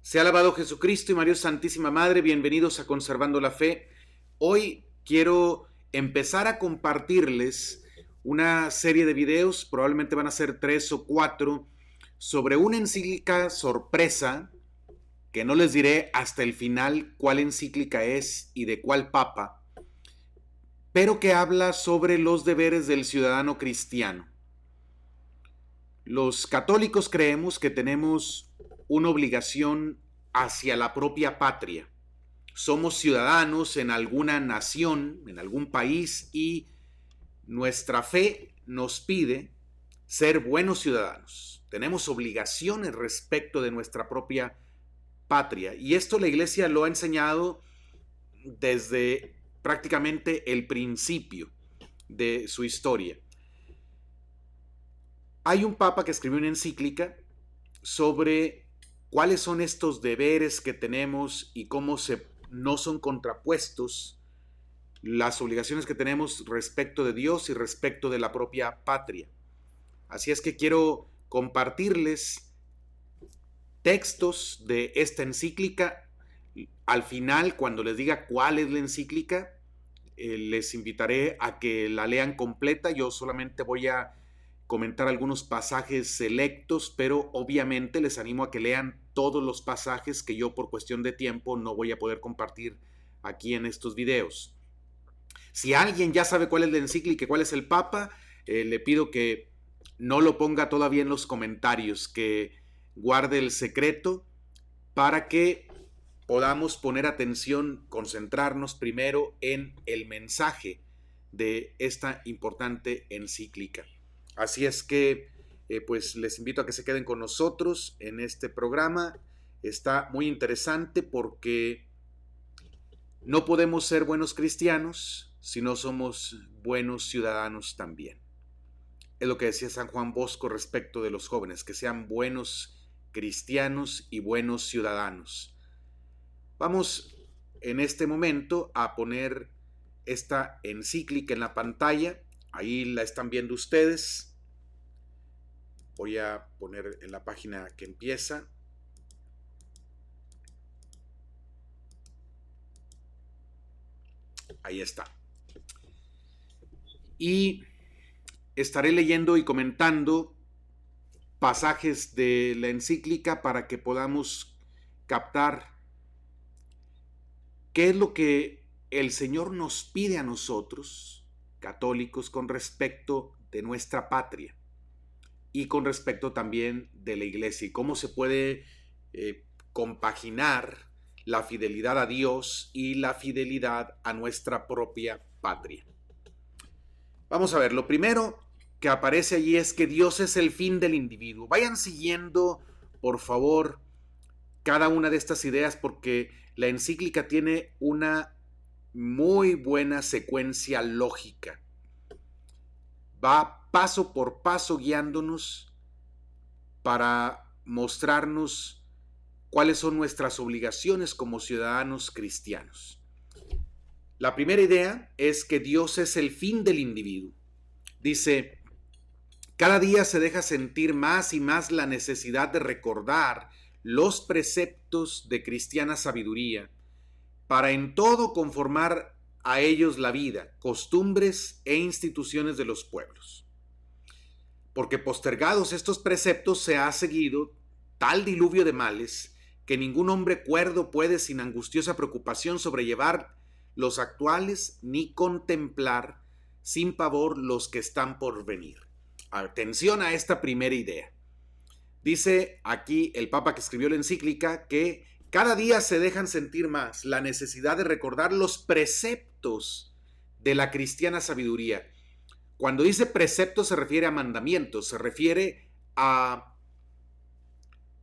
Sea alabado Jesucristo y María Santísima Madre, bienvenidos a Conservando la Fe. Hoy quiero empezar a compartirles una serie de videos, probablemente van a ser 3 o 4, sobre una encíclica sorpresa, que no les diré hasta el final cuál encíclica es y de cuál papa, pero que habla sobre los deberes del ciudadano cristiano. Los católicos creemos que tenemos una obligación hacia la propia patria. Somos ciudadanos en alguna nación, en algún país, y nuestra fe nos pide ser buenos ciudadanos. Tenemos obligaciones respecto de nuestra propia patria. Y esto la Iglesia lo ha enseñado desde prácticamente el principio de su historia. Hay un papa que escribió una encíclica sobre cuáles son estos deberes que tenemos y cómo no son contrapuestos las obligaciones que tenemos respecto de Dios y respecto de la propia patria. Así es que quiero compartirles textos de esta encíclica. Al final, cuando les diga cuál es la encíclica, les invitaré a que la lean completa. Yo solamente voy a comentar algunos pasajes selectos, pero obviamente les animo a que lean todos los pasajes que yo por cuestión de tiempo no voy a poder compartir aquí en estos videos. Si alguien ya sabe cuál es la encíclica y cuál es el Papa, le pido que no lo ponga todavía en los comentarios, que guarde el secreto para que podamos poner atención, concentrarnos primero en el mensaje de esta importante encíclica. Así es que pues les invito a que se queden con nosotros en este programa. Está muy interesante porque no podemos ser buenos cristianos si no somos buenos ciudadanos también. Es lo que decía San Juan Bosco respecto de los jóvenes, que sean buenos cristianos y buenos ciudadanos. Vamos en este momento a poner esta encíclica en la pantalla. Ahí la están viendo ustedes. Voy a poner en la página que empieza. Ahí está. Y estaré leyendo y comentando pasajes de la encíclica para que podamos captar qué es lo que el Señor nos pide a nosotros, católicos, con respecto de nuestra patria y con respecto también de la Iglesia, y cómo se puede compaginar la fidelidad a Dios y la fidelidad a nuestra propia patria. Vamos a ver, lo primero que aparece allí es que Dios es el fin del individuo. Vayan siguiendo, por favor, cada una de estas ideas, porque la encíclica tiene una muy buena secuencia lógica. Va paso por paso guiándonos para mostrarnos cuáles son nuestras obligaciones como ciudadanos cristianos. La primera idea es que Dios es el fin del individuo. Dice, cada día se deja sentir más y más la necesidad de recordar los preceptos de cristiana sabiduría para en todo conformar a ellos la vida, costumbres e instituciones de los pueblos. Porque postergados estos preceptos se ha seguido tal diluvio de males que ningún hombre cuerdo puede sin angustiosa preocupación sobrellevar los actuales ni contemplar sin pavor los que están por venir. Atención a esta primera idea. Dice aquí el Papa que escribió la encíclica que cada día se dejan sentir más la necesidad de recordar los preceptos de la cristiana sabiduría. Cuando dice preceptos se refiere a mandamientos, se refiere a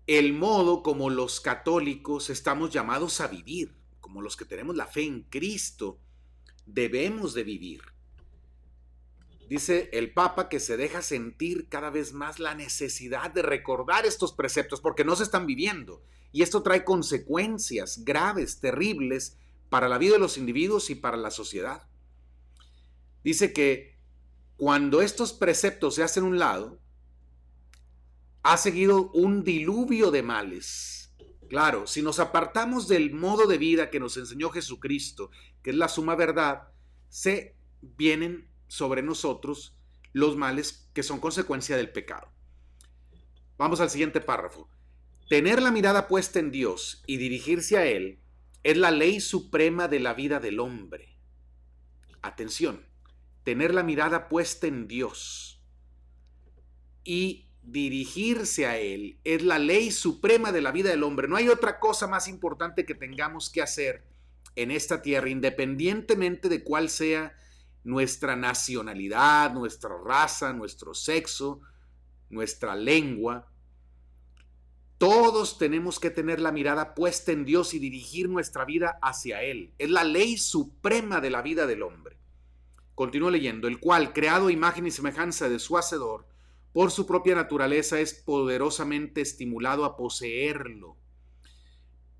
el modo como los católicos estamos llamados a vivir, como los que tenemos la fe en Cristo, debemos de vivir. Dice el Papa que se deja sentir cada vez más la necesidad de recordar estos preceptos porque no se están viviendo. Y esto trae consecuencias graves, terribles para la vida de los individuos y para la sociedad. Dice que cuando estos preceptos se hacen a un lado, ha seguido un diluvio de males Claro, si nos apartamos del modo de vida que nos enseñó Jesucristo, que es la suma verdad, se vienen sobre nosotros los males que son consecuencia del pecado. Vamos al siguiente párrafo. Tener la mirada puesta en Dios y dirigirse a Él es la ley suprema de la vida del hombre. Atención, tener la mirada puesta en Dios y dirigirse a Él es la ley suprema de la vida del hombre. No hay otra cosa más importante que tengamos que hacer en esta tierra, independientemente de cuál sea nuestra nacionalidad, nuestra raza, nuestro sexo, nuestra lengua. Todos tenemos que tener la mirada puesta en Dios y dirigir nuestra vida hacia Él. Es la ley suprema de la vida del hombre. Continúo leyendo, el cual, creado a imagen y semejanza de su Hacedor, por su propia naturaleza es poderosamente estimulado a poseerlo.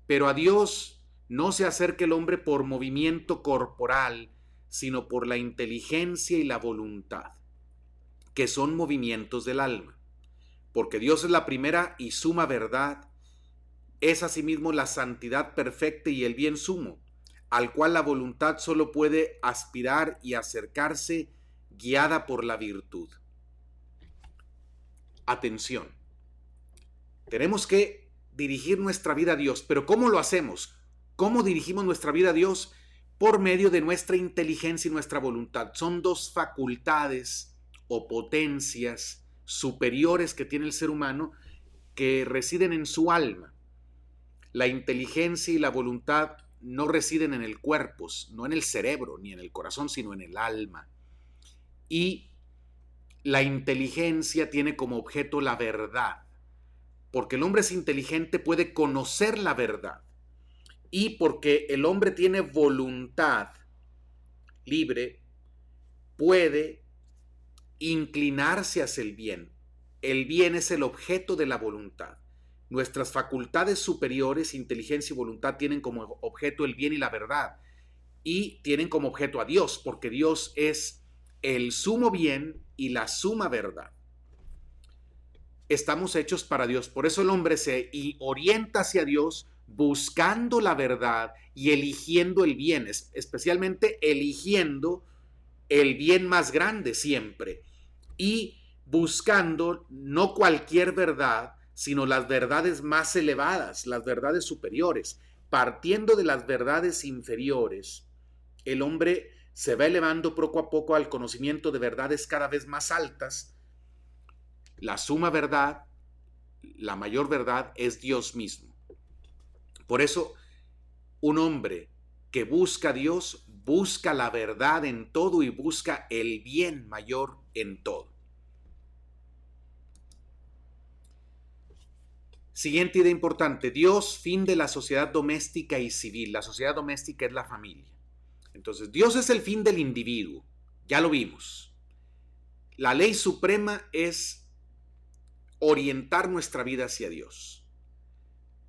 Pero a Dios no se acerca el hombre por movimiento corporal, sino por la inteligencia y la voluntad, que son movimientos del alma. Porque Dios es la primera y suma verdad, es asimismo la santidad perfecta y el bien sumo, al cual la voluntad solo puede aspirar y acercarse guiada por la virtud. Atención, tenemos que dirigir nuestra vida a Dios, pero ¿cómo lo hacemos? ¿Cómo dirigimos nuestra vida a Dios? Por medio de nuestra inteligencia y nuestra voluntad. Son dos facultades o potencias superiores que tiene el ser humano que residen en su alma. La inteligencia y la voluntad no residen en el cuerpo, no en el cerebro ni en el corazón, sino en el alma. Y la inteligencia tiene como objeto la verdad, porque el hombre es inteligente, puede conocer la verdad. Y porque el hombre tiene voluntad libre, puede inclinarse hacia el bien. El bien es el objeto de la voluntad. Nuestras facultades superiores, inteligencia y voluntad, tienen como objeto el bien y la verdad. Y tienen como objeto a Dios, porque Dios es el sumo bien y la suma verdad. Estamos hechos para Dios. Por eso el hombre se orienta hacia Dios buscando la verdad y eligiendo el bien, especialmente eligiendo el bien más grande siempre y buscando no cualquier verdad, sino las verdades más elevadas, las verdades superiores. Partiendo de las verdades inferiores, el hombre se va elevando poco a poco al conocimiento de verdades cada vez más altas. La suma verdad, la mayor verdad, es Dios mismo. Por eso, un hombre que busca a Dios, busca la verdad en todo y busca el bien mayor en todo. Siguiente idea importante, Dios, fin de la sociedad doméstica y civil. La sociedad doméstica es la familia. Entonces, Dios es el fin del individuo, ya lo vimos. La ley suprema es orientar nuestra vida hacia Dios.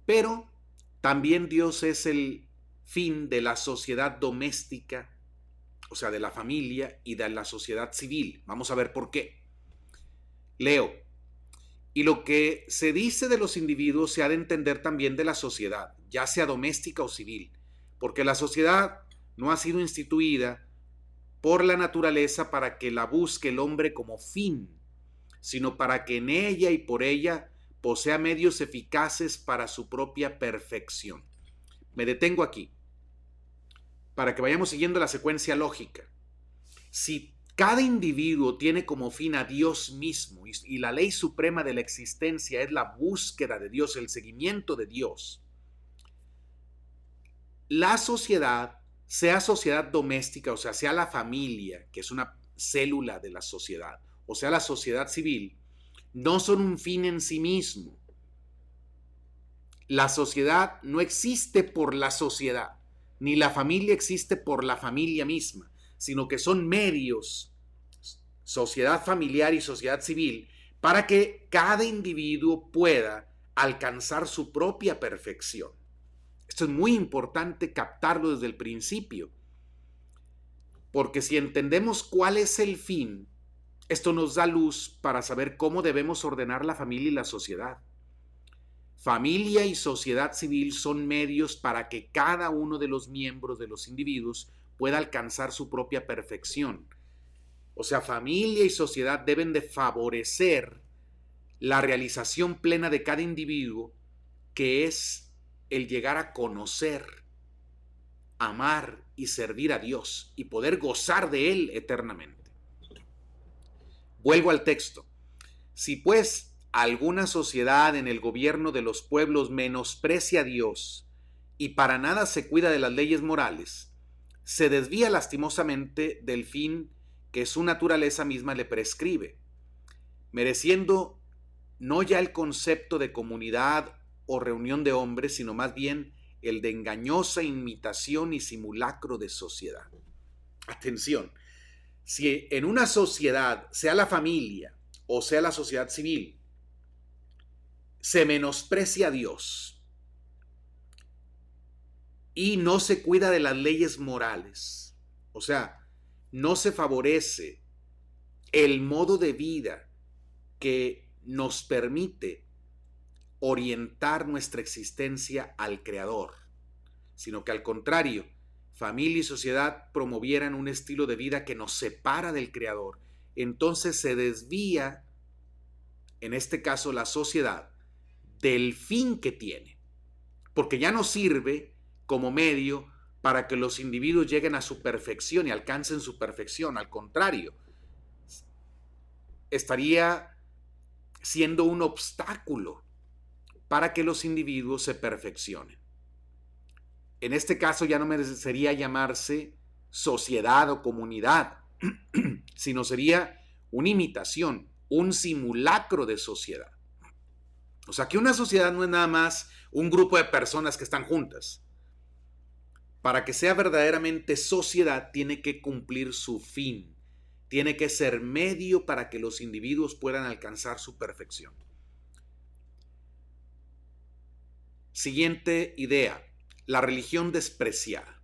Pero también Dios es el fin de la sociedad doméstica, o sea, de la familia y de la sociedad civil. Vamos a ver por qué. Leo. Y lo que se dice de los individuos se ha de entender también de la sociedad, ya sea doméstica o civil, porque la sociedad no ha sido instituida por la naturaleza para que la busque el hombre como fin, sino para que en ella y por ella posea medios eficaces para su propia perfección. Me detengo aquí, para que vayamos siguiendo la secuencia lógica. Si cada individuo tiene como fin a Dios mismo y la ley suprema de la existencia es la búsqueda de Dios, el seguimiento de Dios, la sociedad, sea sociedad doméstica, o sea la familia, que es una célula de la sociedad, o sea la sociedad civil, no son un fin en sí mismo. La sociedad no existe por la sociedad, ni la familia existe por la familia misma, sino que son medios, sociedad familiar y sociedad civil, para que cada individuo pueda alcanzar su propia perfección. Esto es muy importante captarlo desde el principio, porque si entendemos cuál es el fin, esto nos da luz para saber cómo debemos ordenar la familia y la sociedad. Familia y sociedad civil son medios para que cada uno de los miembros de los individuos pueda alcanzar su propia perfección. O sea, familia y sociedad deben de favorecer la realización plena de cada individuo, que es el llegar a conocer, amar y servir a Dios y poder gozar de Él eternamente. Vuelvo al texto. Si pues alguna sociedad en el gobierno de los pueblos menosprecia a Dios y para nada se cuida de las leyes morales, se desvía lastimosamente del fin que su naturaleza misma le prescribe, mereciendo no ya el concepto de comunidad o reunión de hombres, sino más bien el de engañosa imitación y simulacro de sociedad. Atención, si en una sociedad, sea la familia o sea la sociedad civil, se menosprecia a Dios y no se cuida de las leyes morales, o sea, no se favorece el modo de vida que nos permite orientar nuestra existencia al Creador, sino que al contrario, familia y sociedad promovieran un estilo de vida que nos separa del Creador, entonces se desvía, en este caso la sociedad, del fin que tiene, porque ya no sirve como medio para que los individuos lleguen a su perfección y alcancen su perfección. Al contrario, estaría siendo un obstáculo para que los individuos se perfeccionen. En este caso ya no merecería llamarse sociedad o comunidad, sino sería una imitación, un simulacro de sociedad. O sea que una sociedad no es nada más un grupo de personas que están juntas. Para que sea verdaderamente sociedad, tiene que cumplir su fin. Tiene que ser medio para que los individuos puedan alcanzar su perfección. Siguiente idea, la religión despreciada.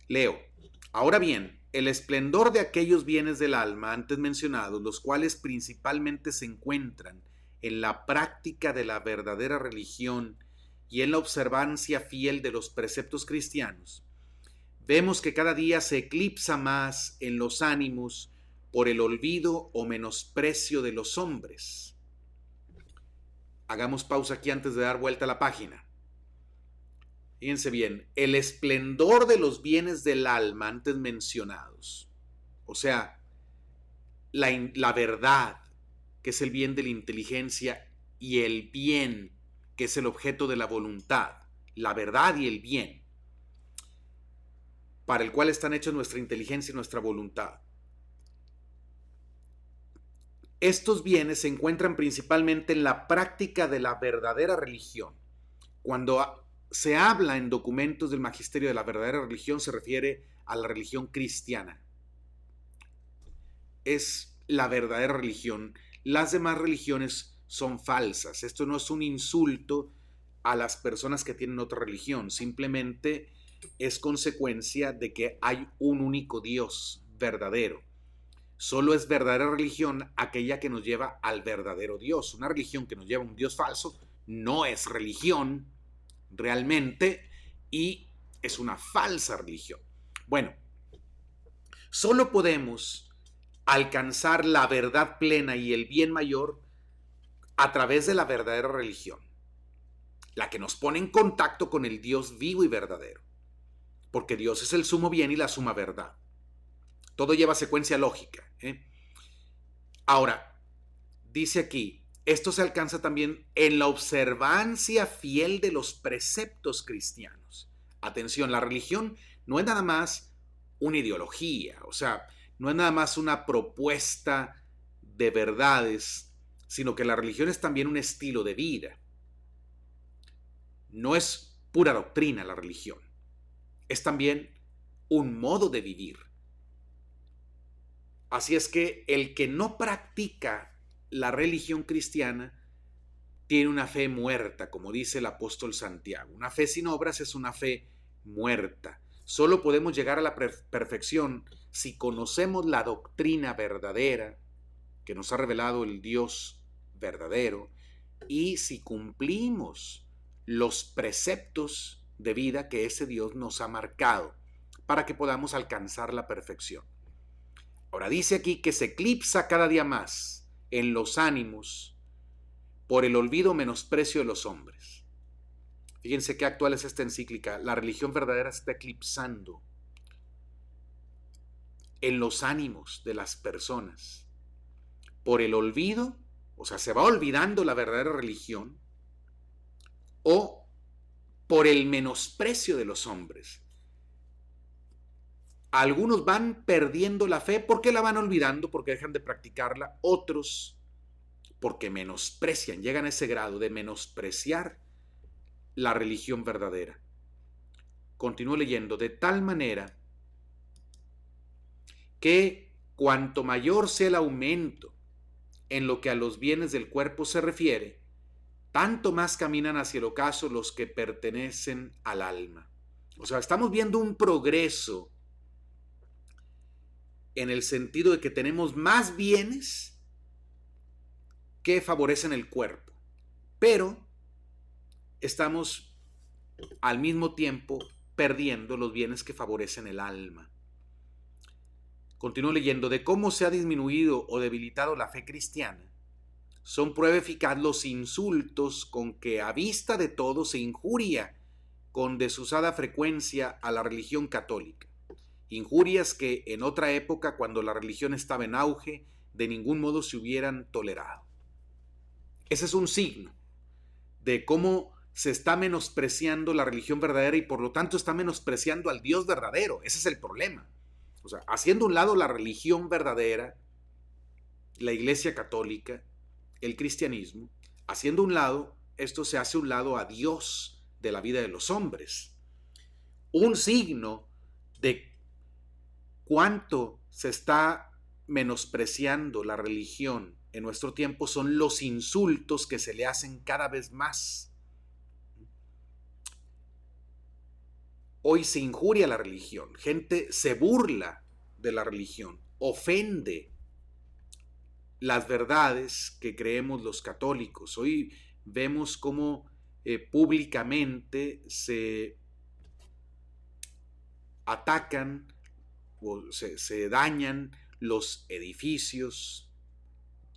Leo, ahora bien, el esplendor de aquellos bienes del alma antes mencionados, los cuales principalmente se encuentran en la práctica de la verdadera religión y en la observancia fiel de los preceptos cristianos, vemos que cada día se eclipsa más en los ánimos por el olvido o menosprecio de los hombres. Hagamos pausa aquí antes de dar vuelta a la página. Fíjense bien, el esplendor de los bienes del alma antes mencionados, o sea, la verdad, que es el bien de la inteligencia, y el bien, que es el objeto de la voluntad, la verdad y el bien, para el cual están hechos nuestra inteligencia y nuestra voluntad. Estos bienes se encuentran principalmente en la práctica de la verdadera religión. Cuando se habla en documentos del magisterio de la verdadera religión, se refiere a la religión cristiana. Es la verdadera religión. Las demás religiones son falsas. Esto no es un insulto a las personas que tienen otra religión, simplemente es consecuencia de que hay un único Dios verdadero. Solo es verdadera religión aquella que nos lleva al verdadero Dios. Una religión que nos lleva a un Dios falso no es religión realmente y es una falsa religión. Bueno, solo podemos alcanzar la verdad plena y el bien mayor a través de la verdadera religión, la que nos pone en contacto con el Dios vivo y verdadero, porque Dios es el sumo bien y la suma verdad. Todo lleva secuencia lógica. Ahora, dice aquí, esto se alcanza también en la observancia fiel de los preceptos cristianos. Atención, la religión no es nada más una ideología, o sea, no es nada más una propuesta de verdades, sino que la religión es también un estilo de vida. No es pura doctrina la religión, es también un modo de vivir. Así es que el que no practica la religión cristiana tiene una fe muerta, como dice el apóstol Santiago. Una fe sin obras es una fe muerta. Solo podemos llegar a la perfección si conocemos la doctrina verdadera que nos ha revelado el Dios verdadero y si cumplimos los preceptos de vida que ese Dios nos ha marcado para que podamos alcanzar la perfección. Ahora dice aquí que se eclipsa cada día más en los ánimos por el olvido o menosprecio de los hombres. Fíjense qué actual es esta encíclica. La religión verdadera se está eclipsando en los ánimos de las personas por el olvido, o sea, se va olvidando la verdadera religión, o por el menosprecio de los hombres. Algunos van perdiendo la fe porque la van olvidando, porque dejan de practicarla. Otros porque menosprecian, llegan a ese grado de menospreciar la religión verdadera. Continúo leyendo. De tal manera que cuanto mayor sea el aumento en lo que a los bienes del cuerpo se refiere, tanto más caminan hacia el ocaso los que pertenecen al alma. O sea, estamos viendo un progreso en el sentido de que tenemos más bienes que favorecen el cuerpo, pero estamos al mismo tiempo perdiendo los bienes que favorecen el alma. Continúo leyendo. De cómo se ha disminuido o debilitado la fe cristiana, son prueba eficaz los insultos con que a vista de todos se injuria con desusada frecuencia a la religión católica. Injurias que en otra época, cuando la religión estaba en auge, de ningún modo se hubieran tolerado. Ese es un signo de cómo se está menospreciando la religión verdadera y por lo tanto está menospreciando al Dios verdadero. Ese es el problema. O sea, haciendo a un lado la religión verdadera, la Iglesia católica, el cristianismo, haciendo a un lado, esto se hace a un lado a Dios de la vida de los hombres. Un signo de cuánto se está menospreciando la religión en nuestro tiempo son los insultos que se le hacen cada vez más. Hoy se injuria la religión, gente se burla de la religión, ofende las verdades que creemos los católicos. Hoy vemos cómo públicamente se atacan o se dañan los edificios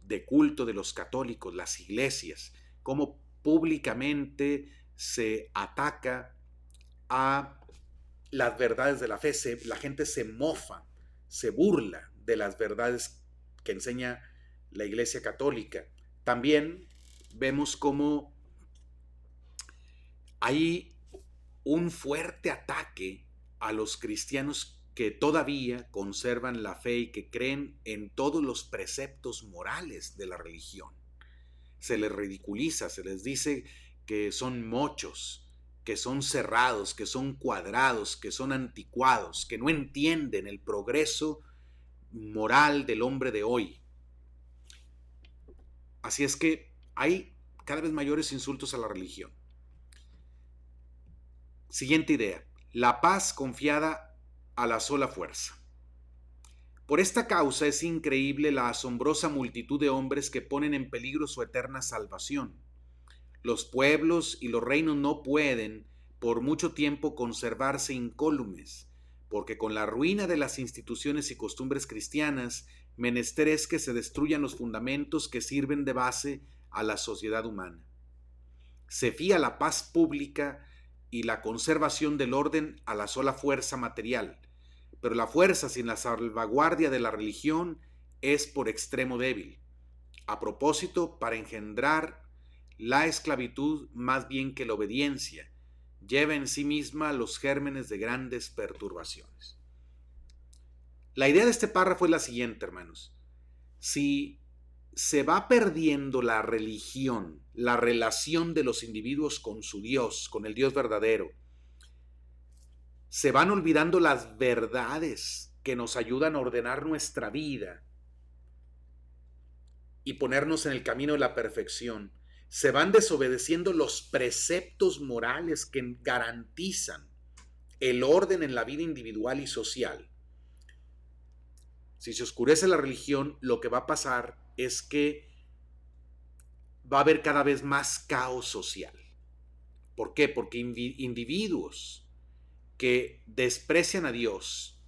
de culto de los católicos, las iglesias, cómo públicamente se ataca a las verdades de la fe, la gente se mofa, se burla de las verdades que enseña la Iglesia católica. También vemos cómo hay un fuerte ataque a los cristianos que todavía conservan la fe y que creen en todos los preceptos morales de la religión. Se les ridiculiza, se les dice que son mochos, que son cerrados, que son cuadrados, que son anticuados, que no entienden el progreso moral del hombre de hoy. Así es que hay cada vez mayores insultos a la religión. Siguiente idea. La paz confiada a la sola fuerza. Por esta causa es increíble la asombrosa multitud de hombres que ponen en peligro su eterna salvación. Los pueblos y los reinos no pueden por mucho tiempo conservarse incólumes, porque con la ruina de las instituciones y costumbres cristianas, menester es que se destruyan los fundamentos que sirven de base a la sociedad humana. Se fía la paz pública y la conservación del orden a la sola fuerza material, pero la fuerza sin la salvaguardia de la religión es por extremo débil. A propósito, para engendrar la esclavitud más bien que la obediencia, lleva en sí misma los gérmenes de grandes perturbaciones. La idea de este párrafo es la siguiente, hermanos. Si se va perdiendo la religión, la relación de los individuos con su Dios, con el Dios verdadero, se van olvidando las verdades que nos ayudan a ordenar nuestra vida y ponernos en el camino de la perfección. Se van desobedeciendo los preceptos morales que garantizan el orden en la vida individual y social. Si se oscurece la religión, lo que va a pasar es que va a haber cada vez más caos social. ¿Por qué? Porque individuos que desprecian a Dios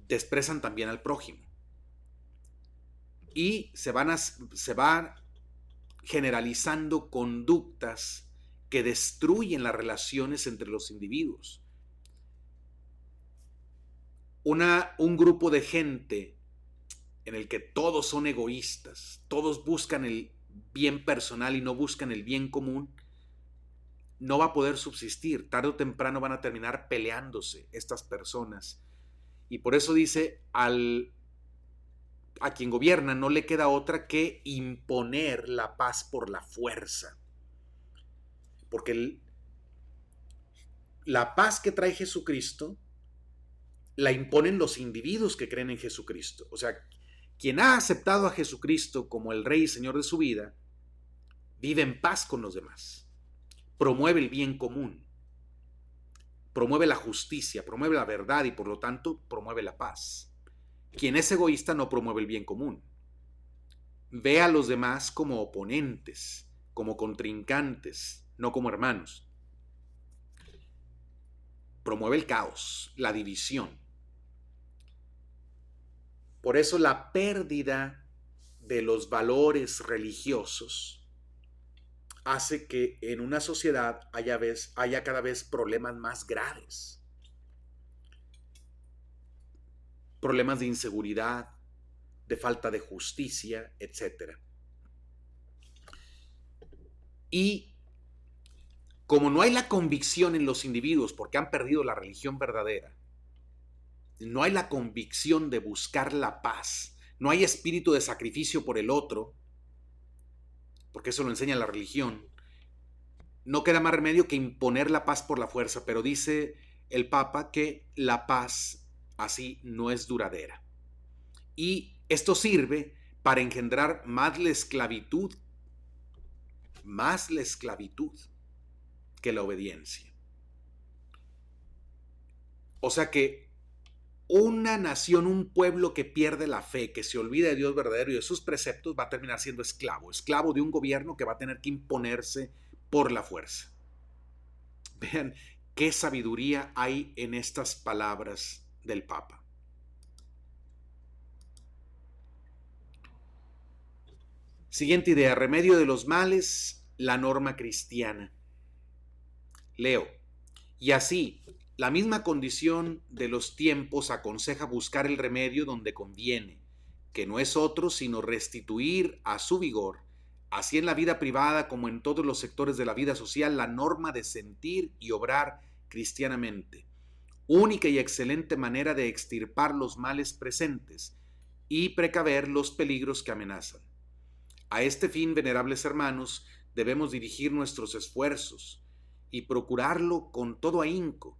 desprecian también al prójimo. Y se van generalizando conductas que destruyen las relaciones entre los individuos. Un grupo de gente en el que todos son egoístas, todos buscan el bien personal y no buscan el bien común, no va a poder subsistir. Tarde o temprano van a terminar peleándose estas personas. Y por eso dice, a quien gobierna no le queda otra que imponer la paz por la fuerza. Porque la paz que trae Jesucristo la imponen los individuos que creen en Jesucristo. O sea, quien ha aceptado a Jesucristo como el Rey y Señor de su vida, vive en paz con los demás. Promueve el bien común. Promueve la justicia, promueve la verdad y por lo tanto promueve la paz. Quien es egoísta no promueve el bien común. Ve a los demás como oponentes, como contrincantes, no como hermanos. Promueve el caos, la división. Por eso la pérdida de los valores religiosos hace que en una sociedad haya cada vez problemas más graves. Problemas de inseguridad, de falta de justicia, etc. Y como no hay la convicción en los individuos porque han perdido la religión verdadera, no hay la convicción de buscar la paz, no hay espíritu de sacrificio por el otro, porque eso lo enseña la religión, no queda más remedio que imponer la paz por la fuerza, pero dice el Papa que la paz así no es duradera. Y esto sirve para engendrar más la esclavitud que la obediencia. O sea que una nación, un pueblo que pierde la fe, que se olvida de Dios verdadero y de sus preceptos, va a terminar siendo esclavo de un gobierno que va a tener que imponerse por la fuerza. Vean qué sabiduría hay en estas palabras del Papa. Siguiente idea, remedio de los males, la norma cristiana. Leo, y así, la misma condición de los tiempos aconseja buscar el remedio donde conviene, que no es otro sino restituir a su vigor, así en la vida privada como en todos los sectores de la vida social, la norma de sentir y obrar cristianamente, única y excelente manera de extirpar los males presentes y precaver los peligros que amenazan. A este fin, venerables hermanos, debemos dirigir nuestros esfuerzos y procurarlo con todo ahínco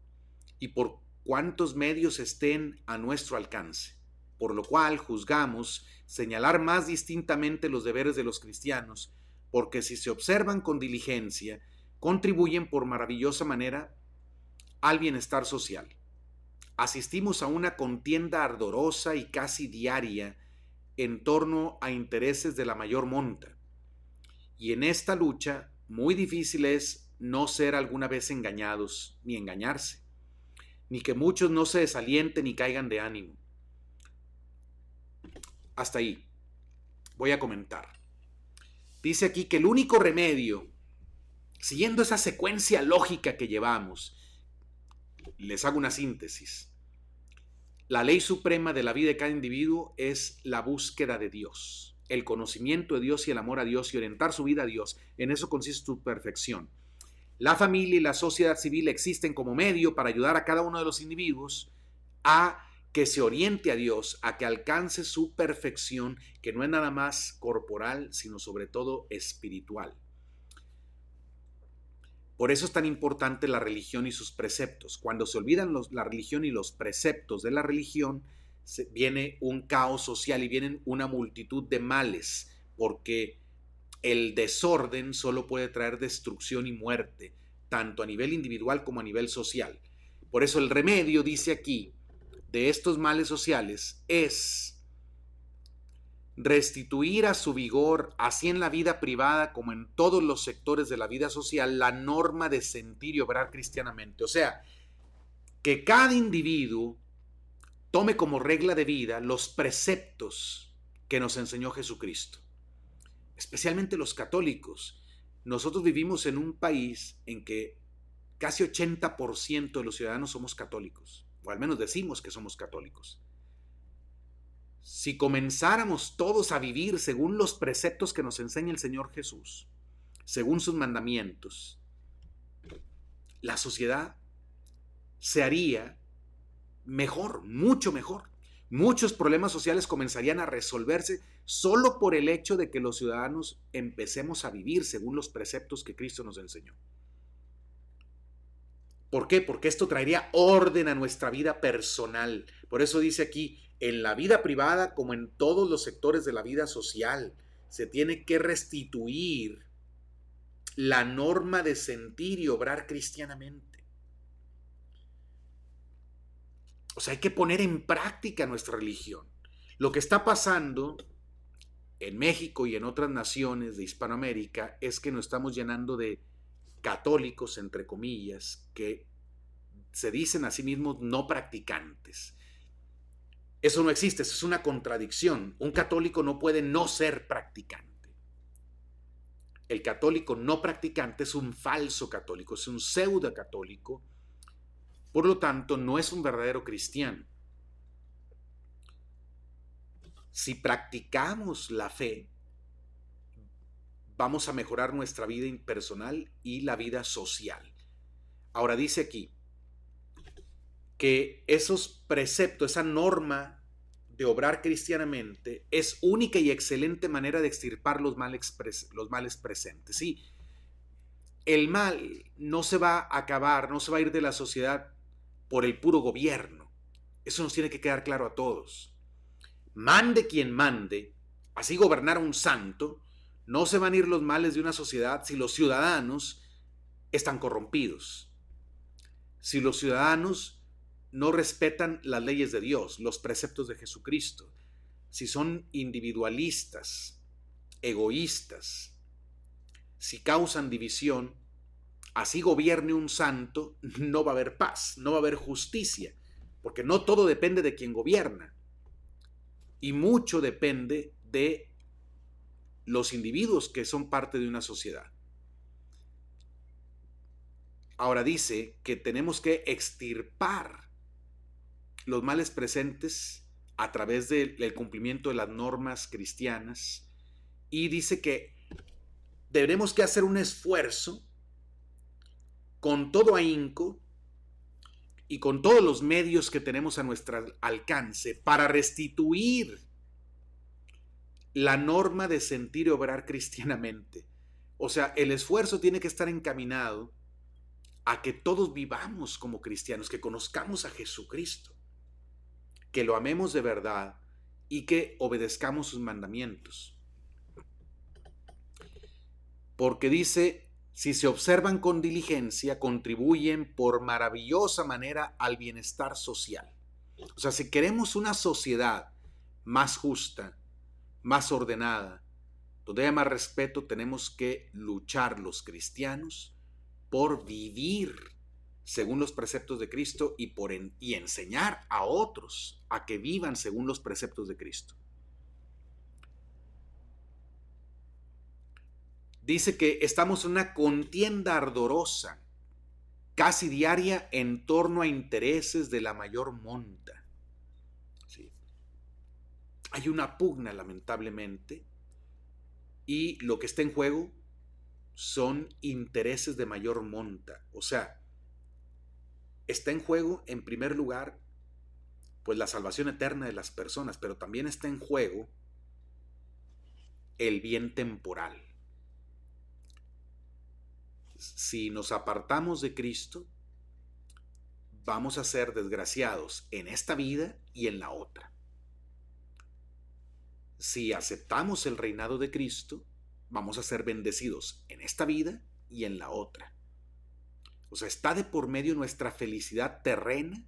y por cuantos medios estén a nuestro alcance, por lo cual juzgamos señalar más distintamente los deberes de los cristianos, porque si se observan con diligencia, contribuyen por maravillosa manera al bienestar social. Asistimos a una contienda ardorosa y casi diaria en torno a intereses de la mayor monta, y en esta lucha muy difícil es no ser alguna vez engañados ni engañarse, ni que muchos no se desalienten ni caigan de ánimo. Hasta ahí. Voy a comentar. Dice aquí que el único remedio, siguiendo esa secuencia lógica que llevamos, les hago una síntesis. La ley suprema de la vida de cada individuo es la búsqueda de Dios, el conocimiento de Dios y el amor a Dios y orientar su vida a Dios. En eso consiste su perfección. La familia y la sociedad civil existen como medio para ayudar a cada uno de los individuos a que se oriente a Dios, a que alcance su perfección, que no es nada más corporal, sino sobre todo espiritual. Por eso es tan importante la religión y sus preceptos. Cuando se olvidan la religión y los preceptos de la religión, viene un caos social y vienen una multitud de males, porque el desorden solo puede traer destrucción y muerte, tanto a nivel individual como a nivel social. Por eso el remedio, dice aquí, de estos males sociales es restituir a su vigor, así en la vida privada como en todos los sectores de la vida social, la norma de sentir y obrar cristianamente. O sea, que cada individuo tome como regla de vida los preceptos que nos enseñó Jesucristo, especialmente los católicos. Nosotros vivimos en un país en que casi 80% de los ciudadanos somos católicos, o al menos decimos que somos católicos. Si comenzáramos todos a vivir según los preceptos que nos enseña el Señor Jesús, según sus mandamientos, la sociedad se haría mejor, mucho mejor. Muchos problemas sociales comenzarían a resolverse solo por el hecho de que los ciudadanos empecemos a vivir según los preceptos que Cristo nos enseñó. ¿Por qué? Porque esto traería orden a nuestra vida personal. Por eso dice aquí, en la vida privada como en todos los sectores de la vida social, se tiene que restituir la norma de sentir y obrar cristianamente. O sea, hay que poner en práctica nuestra religión. Lo que está pasando en México y en otras naciones de Hispanoamérica es que nos estamos llenando de católicos, entre comillas, que se dicen a sí mismos no practicantes. Eso no existe, eso es una contradicción. Un católico no puede no ser practicante. El católico no practicante es un falso católico, es un pseudo católico. Por lo tanto, no es un verdadero cristiano. Si practicamos la fe, vamos a mejorar nuestra vida personal y la vida social. Ahora dice aquí que esos preceptos, esa norma de obrar cristianamente es única y excelente manera de extirpar los males presentes. Sí, el mal no se va a acabar, no se va a ir de la sociedad por el puro gobierno. Eso nos tiene que quedar claro a todos. Mande quien mande, así gobernar un santo, no se van a ir los males de una sociedad si los ciudadanos están corrompidos. Si los ciudadanos no respetan las leyes de Dios, los preceptos de Jesucristo, si son individualistas, egoístas, si causan división, así gobierne un santo, no va a haber paz, no va a haber justicia, porque no todo depende de quien gobierna, y mucho depende de los individuos que son parte de una sociedad. Ahora dice que tenemos que extirpar los males presentes a través del cumplimiento de las normas cristianas, y dice que tenemos que hacer un esfuerzo con todo ahínco y con todos los medios que tenemos a nuestro alcance para restituir la norma de sentir y obrar cristianamente. O sea, el esfuerzo tiene que estar encaminado a que todos vivamos como cristianos, que conozcamos a Jesucristo, que lo amemos de verdad y que obedezcamos sus mandamientos. Porque dice, si se observan con diligencia, contribuyen por maravillosa manera al bienestar social. O sea, si queremos una sociedad más justa, más ordenada, donde haya más respeto, tenemos que luchar los cristianos por vivir según los preceptos de Cristo y enseñar a otros a que vivan según los preceptos de Cristo. Dice que estamos en una contienda ardorosa, casi diaria, en torno a intereses de la mayor monta. ¿Sí? Hay una pugna, lamentablemente, y lo que está en juego son intereses de mayor monta. O sea, está en juego, en primer lugar, pues la salvación eterna de las personas, pero también está en juego el bien temporal. Si nos apartamos de Cristo, vamos a ser desgraciados en esta vida y en la otra. Si aceptamos el reinado de Cristo, vamos a ser bendecidos en esta vida y en la otra. O sea, está de por medio nuestra felicidad terrena,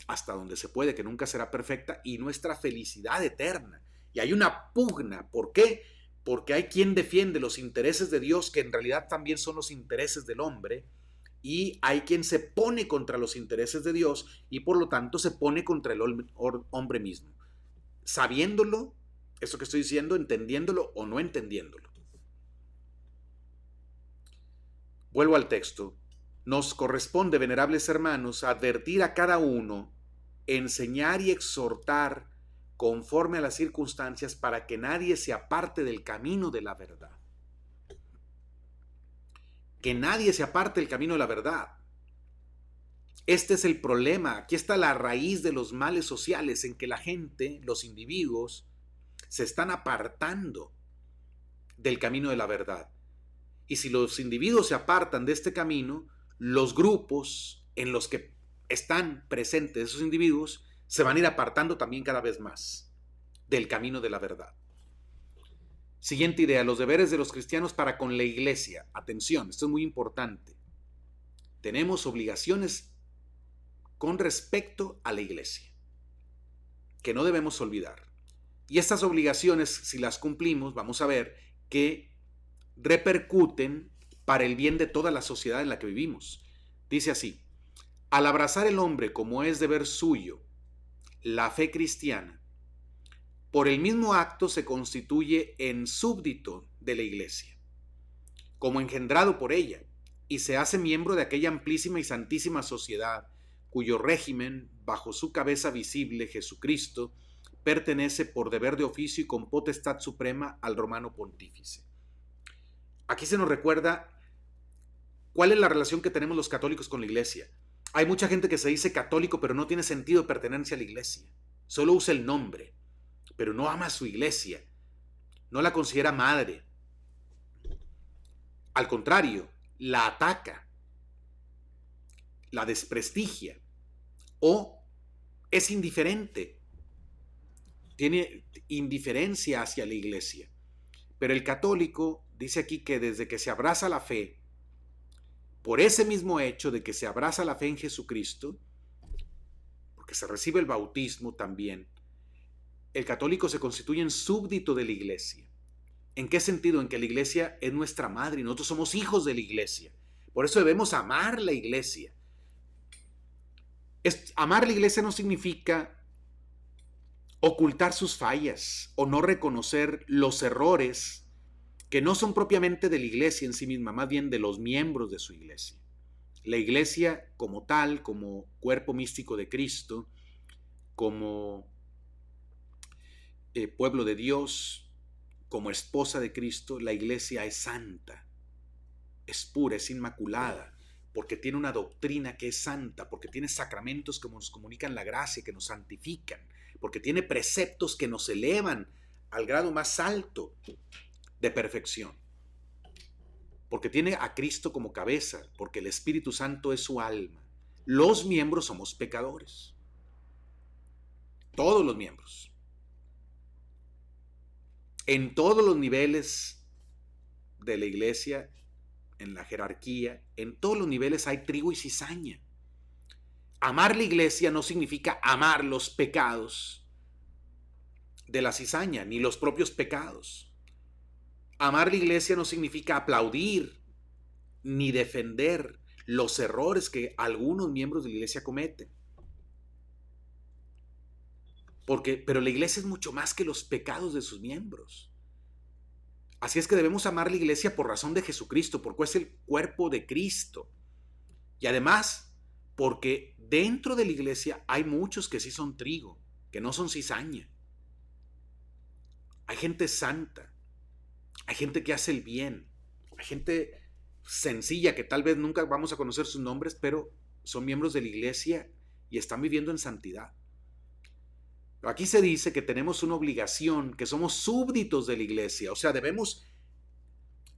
hasta donde se puede, que nunca será perfecta, y nuestra felicidad eterna, Y hay una pugna. ¿Por qué? Porque hay quien defiende los intereses de Dios, que en realidad también son los intereses del hombre, y hay quien se pone contra los intereses de Dios y por lo tanto se pone contra el hombre mismo. Sabiéndolo, eso que estoy diciendo, entendiéndolo o no entendiéndolo. Vuelvo al texto. Nos corresponde, venerables hermanos, advertir a cada uno, enseñar y exhortar conforme a las circunstancias para que nadie se aparte del camino de la verdad. Que nadie se aparte del camino de la verdad. Este es el problema. Aquí está la raíz de los males sociales, en que la gente, los individuos, se están apartando del camino de la verdad. Y si los individuos se apartan de este camino, los grupos en los que están presentes esos individuos se van a ir apartando también cada vez más del camino de la verdad. Siguiente idea, los deberes de los cristianos para con la iglesia. Atención, esto es muy importante. Tenemos obligaciones con respecto a la iglesia, que no debemos olvidar. Y estas obligaciones, si las cumplimos, vamos a ver que repercuten para el bien de toda la sociedad en la que vivimos. Dice así: al abrazar el hombre como es deber suyo la fe cristiana, por el mismo acto se constituye en súbdito de la iglesia, como engendrado por ella, y se hace miembro de aquella amplísima y santísima sociedad cuyo régimen, bajo su cabeza visible, Jesucristo, pertenece por deber de oficio y con potestad suprema al romano pontífice. Aquí se nos recuerda cuál es la relación que tenemos los católicos con la iglesia. Hay mucha gente que se dice católico, pero no tiene sentido de pertenencia a la iglesia. Solo usa el nombre, pero no ama a su iglesia. No la considera madre. Al contrario, la ataca, la desprestigia o es indiferente. Tiene indiferencia hacia la iglesia. Pero el católico dice aquí que desde que se abraza la fe, por ese mismo hecho de que se abraza la fe en Jesucristo, porque se recibe el bautismo también, el católico se constituye en súbdito de la iglesia. ¿En qué sentido? En que la iglesia es nuestra madre y nosotros somos hijos de la iglesia. Por eso debemos amar la iglesia. Amar la iglesia no significa ocultar sus fallas o no reconocer los errores que no son propiamente de la iglesia en sí misma, más bien de los miembros de su iglesia. La iglesia como tal, como cuerpo místico de Cristo, como pueblo de Dios, como esposa de Cristo, la iglesia es santa, es pura, es inmaculada, porque tiene una doctrina que es santa, porque tiene sacramentos que nos comunican la gracia, que nos santifican, porque tiene preceptos que nos elevan al grado más alto de perfección, porque tiene a Cristo como cabeza, porque el Espíritu Santo es su alma. Los miembros somos pecadores, todos los miembros, en todos los niveles de la iglesia, en la jerarquía, en todos los niveles hay trigo y cizaña. Amar la iglesia no significa amar los pecados de la cizaña, ni los propios pecados. Amar la iglesia no significa aplaudir ni defender los errores que algunos miembros de la iglesia cometen. Pero la iglesia es mucho más que los pecados de sus miembros. Así es que debemos amar la iglesia por razón de Jesucristo, porque es el cuerpo de Cristo. Y además, porque dentro de la iglesia hay muchos que sí son trigo, que no son cizaña. Hay gente santa, hay gente que hace el bien, hay gente sencilla que tal vez nunca vamos a conocer sus nombres, pero son miembros de la iglesia y están viviendo en santidad. Aquí se dice que tenemos una obligación, que somos súbditos de la iglesia, o sea, debemos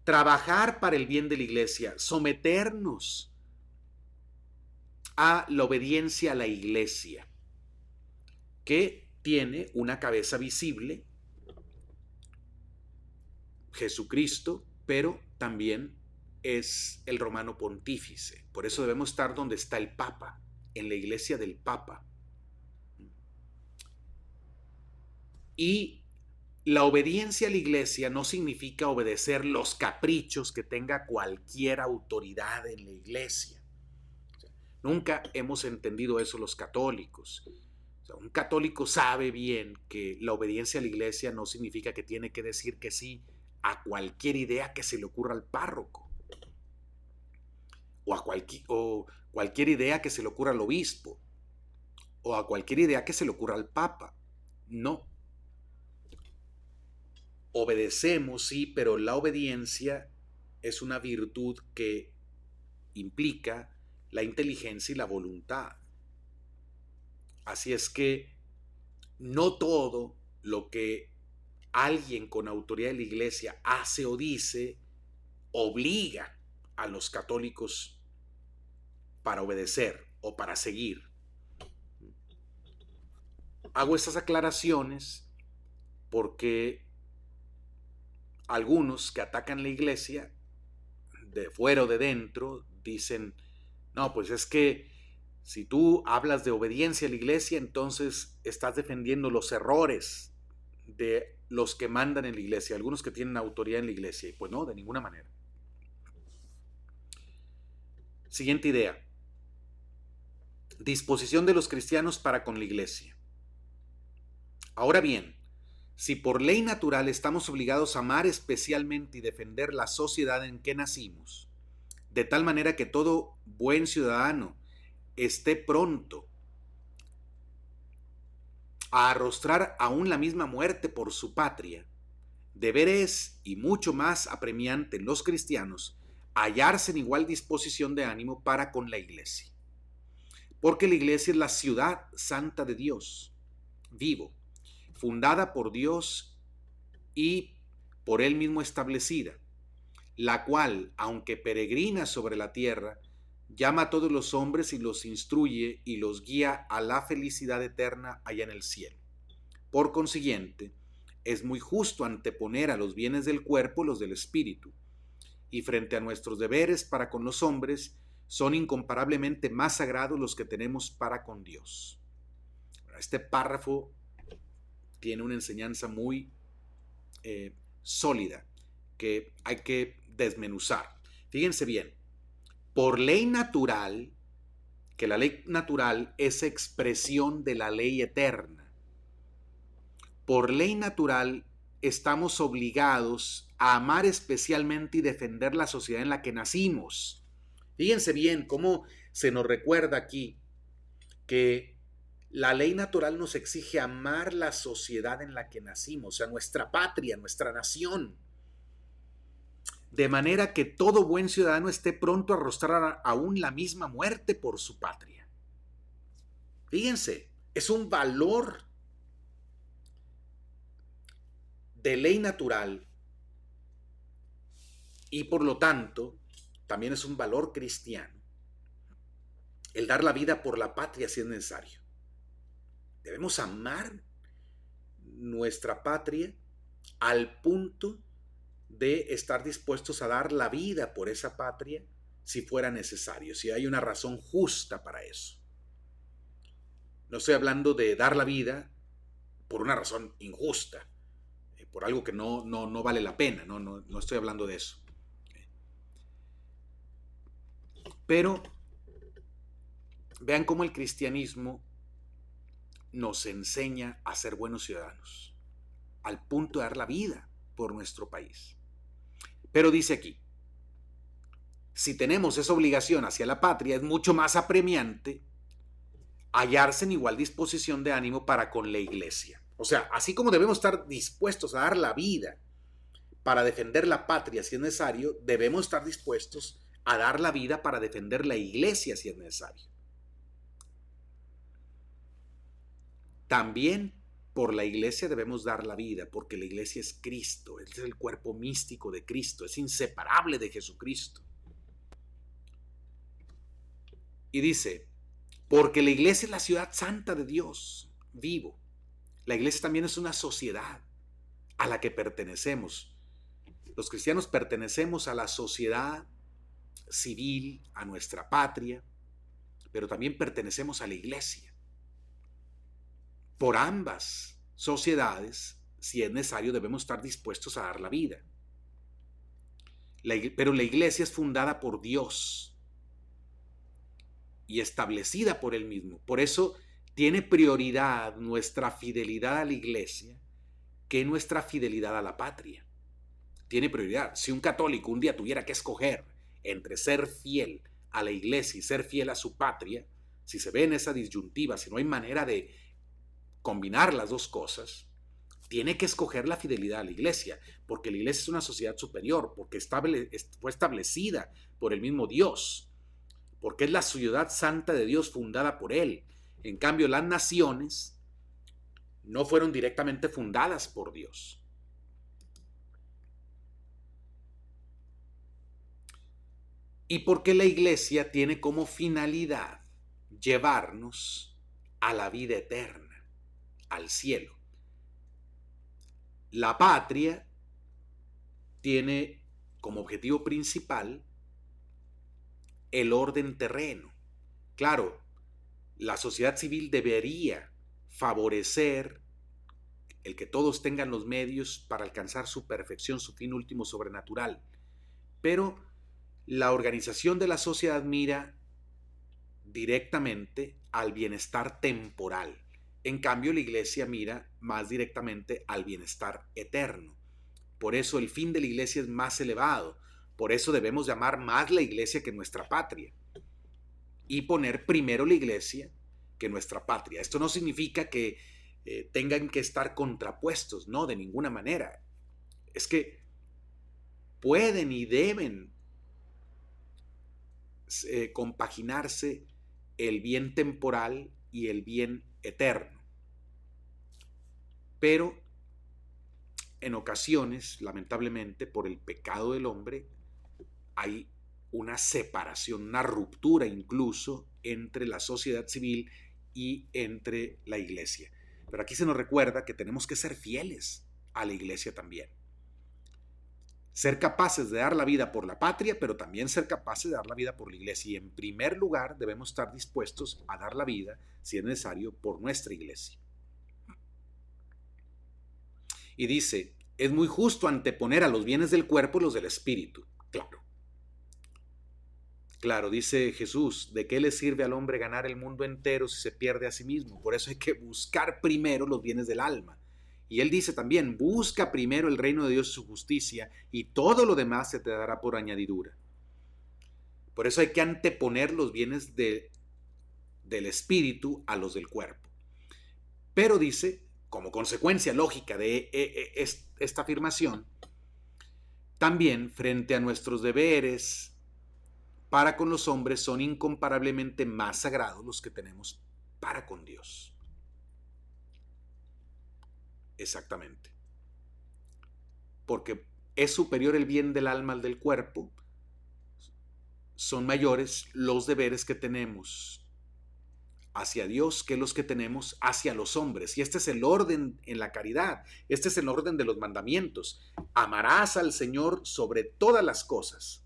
trabajar para el bien de la iglesia, someternos a la obediencia a la iglesia, que tiene una cabeza visible, Jesucristo, pero también es el romano pontífice. Por eso debemos estar donde está el Papa, en la iglesia del Papa. Y La obediencia a la iglesia no significa obedecer los caprichos que tenga cualquier autoridad en la iglesia. Nunca hemos entendido eso los católicos. O sea, un católico sabe bien que la obediencia a la iglesia no significa que tiene que decir que sí a cualquier idea que se le ocurra al párroco o cualquier idea que se le ocurra al obispo o a cualquier idea que se le ocurra al papa. No. Obedecemos, sí, pero la obediencia es una virtud que implica la inteligencia y la voluntad. Así es que no todo lo que alguien con autoridad de la iglesia hace o dice obliga a los católicos para obedecer o para seguir. Hago estas aclaraciones porque algunos que atacan la iglesia, de fuera o de dentro, dicen, no, pues es que si tú hablas de obediencia a la iglesia, entonces estás defendiendo los errores de los que mandan en la iglesia, algunos que tienen autoridad en la iglesia. Y pues no, de ninguna manera. Siguiente idea. Disposición de los cristianos para con la iglesia. Ahora bien, si por ley natural estamos obligados a amar especialmente y defender la sociedad en que nacimos, de tal manera que todo buen ciudadano esté pronto a arrostrar aún la misma muerte por su patria, deber es, y mucho más apremiante en los cristianos, hallarse en igual disposición de ánimo para con la iglesia. Porque la iglesia es la ciudad santa de Dios, vivo, fundada por Dios y por Él mismo establecida, la cual, aunque peregrina sobre la tierra, llama a todos los hombres y los instruye y los guía a la felicidad eterna allá en el cielo. Por consiguiente, es muy justo anteponer a los bienes del cuerpo los del espíritu, y frente a nuestros deberes para con los hombres, son incomparablemente más sagrados los que tenemos para con Dios. Este párrafo tiene una enseñanza muy sólida que hay que desmenuzar. Fíjense bien, por ley natural, que la ley natural es expresión de la ley eterna, por ley natural estamos obligados a amar especialmente y defender la sociedad en la que nacimos. Fíjense bien cómo se nos recuerda aquí que la ley natural nos exige amar la sociedad en la que nacimos, o sea, nuestra patria, nuestra nación. De manera que todo buen ciudadano esté pronto a arrostrar aún la misma muerte por su patria. Fíjense, es un valor de ley natural y por lo tanto también es un valor cristiano el dar la vida por la patria si es necesario. Debemos amar nuestra patria al punto de estar dispuestos a dar la vida por esa patria si fuera necesario, si hay una razón justa para eso. No estoy hablando de dar la vida por una razón injusta, por algo que no vale la pena, no estoy hablando de eso. Pero vean cómo el cristianismo nos enseña a ser buenos ciudadanos, al punto de dar la vida por nuestro país. Pero dice aquí, si tenemos esa obligación hacia la patria, es mucho más apremiante hallarse en igual disposición de ánimo para con la iglesia. O sea, así como debemos estar dispuestos a dar la vida para defender la patria si es necesario, debemos estar dispuestos a dar la vida para defender la iglesia si es necesario. También por la iglesia debemos dar la vida, porque la iglesia es Cristo, es el cuerpo místico de Cristo, es inseparable de Jesucristo. Y dice, porque la iglesia es la ciudad santa de Dios, vivo. La iglesia también es una sociedad a la que pertenecemos. Los cristianos pertenecemos a la sociedad civil, a nuestra patria, pero también pertenecemos a la iglesia. Por ambas sociedades si es necesario, debemos estar dispuestos a dar la vida. Pero la iglesia es fundada por Dios y establecida por Él mismo. Por eso tiene prioridad nuestra fidelidad a la iglesia que nuestra fidelidad a la patria. Tiene prioridad. Si un católico un día tuviera que escoger entre ser fiel a la iglesia y ser fiel a su patria, si se ve en esa disyuntiva, si no hay manera de combinar las dos cosas, tiene que escoger la fidelidad a la iglesia, porque la iglesia es una sociedad superior, porque fue establecida por el mismo Dios, porque es la ciudad santa de Dios fundada por Él. En cambio, las naciones no fueron directamente fundadas por Dios. Y porque la iglesia tiene como finalidad llevarnos a la vida eterna, al cielo. La patria tiene como objetivo principal el orden terreno. Claro, la sociedad civil debería favorecer el que todos tengan los medios para alcanzar su perfección, su fin último sobrenatural. Pero la organización de la sociedad mira directamente al bienestar temporal. En cambio, la iglesia mira más directamente al bienestar eterno. Por eso el fin de la iglesia es más elevado. Por eso debemos llamar más la iglesia que nuestra patria. Y poner primero la iglesia que nuestra patria. Esto no significa que tengan que estar contrapuestos, no, de ninguna manera. Es que pueden y deben compaginarse el bien temporal y el bien eterno. Pero en ocasiones, lamentablemente, por el pecado del hombre, hay una separación, una ruptura incluso entre la sociedad civil y entre la iglesia. Pero aquí se nos recuerda que tenemos que ser fieles a la iglesia también. Ser capaces de dar la vida por la patria, pero también ser capaces de dar la vida por la iglesia. Y en primer lugar debemos estar dispuestos a dar la vida, si es necesario, por nuestra iglesia. Y dice, es muy justo anteponer a los bienes del cuerpo los del espíritu. Claro. Claro, dice Jesús, ¿de qué le sirve al hombre ganar el mundo entero si se pierde a sí mismo? Por eso hay que buscar primero los bienes del alma. Y él dice también, busca primero el reino de Dios y su justicia, y todo lo demás se te dará por añadidura. Por eso hay que anteponer los bienes del espíritu a los del cuerpo. Pero dice, como consecuencia lógica de esta afirmación, también frente a nuestros deberes para con los hombres son incomparablemente más sagrados los que tenemos para con Dios. Exactamente. Porque es superior el bien del alma al del cuerpo, son mayores los deberes que tenemos hacia Dios que los que tenemos hacia los hombres. Y este es el orden en la caridad, este es el orden de los mandamientos. Amarás al Señor sobre todas las cosas.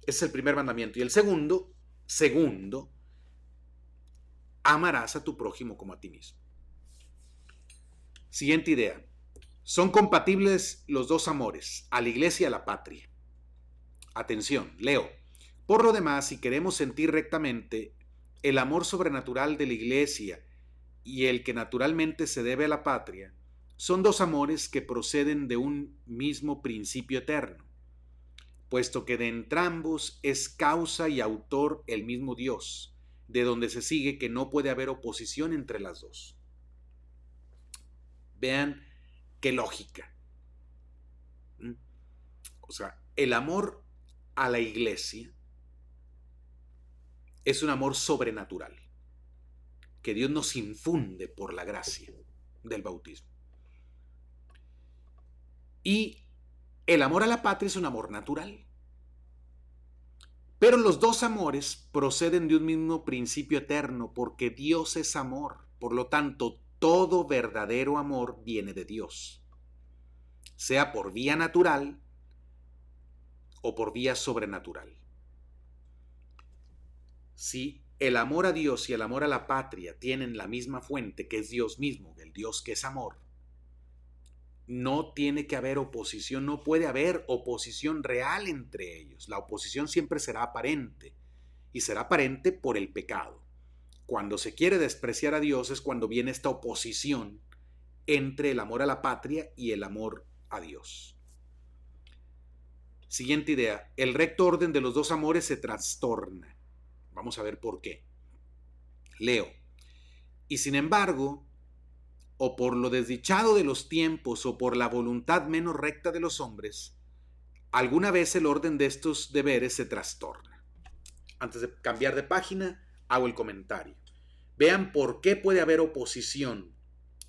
Ese es el primer mandamiento. Y el segundo, amarás a tu prójimo como a ti mismo. Siguiente idea. Son compatibles los dos amores, a la iglesia y a la patria. Atención, leo. Por lo demás, si queremos sentir rectamente el amor sobrenatural de la iglesia y el que naturalmente se debe a la patria, son dos amores que proceden de un mismo principio eterno, puesto que de entrambos es causa y autor el mismo Dios, de donde se sigue que no puede haber oposición entre las dos. Vean qué lógica. O sea, el amor a la iglesia es un amor sobrenatural que Dios nos infunde por la gracia del bautismo. Y el amor a la patria es un amor natural. Pero los dos amores proceden de un mismo principio eterno porque Dios es amor. Por lo tanto, todo verdadero amor viene de Dios, sea por vía natural o por vía sobrenatural. Si el amor a Dios y el amor a la patria tienen la misma fuente, que es Dios mismo, el Dios que es amor, no tiene que haber oposición, no puede haber oposición real entre ellos. La oposición siempre será aparente y será aparente por el pecado. Cuando se quiere despreciar a Dios es cuando viene esta oposición entre el amor a la patria y el amor a Dios. Siguiente idea, el recto orden de los dos amores se trastorna. Vamos a ver por qué. Leo. Y sin embargo, o por lo desdichado de los tiempos o por la voluntad menos recta de los hombres, alguna vez el orden de estos deberes se trastorna. Antes de cambiar de página, hago el comentario. Vean por qué puede haber oposición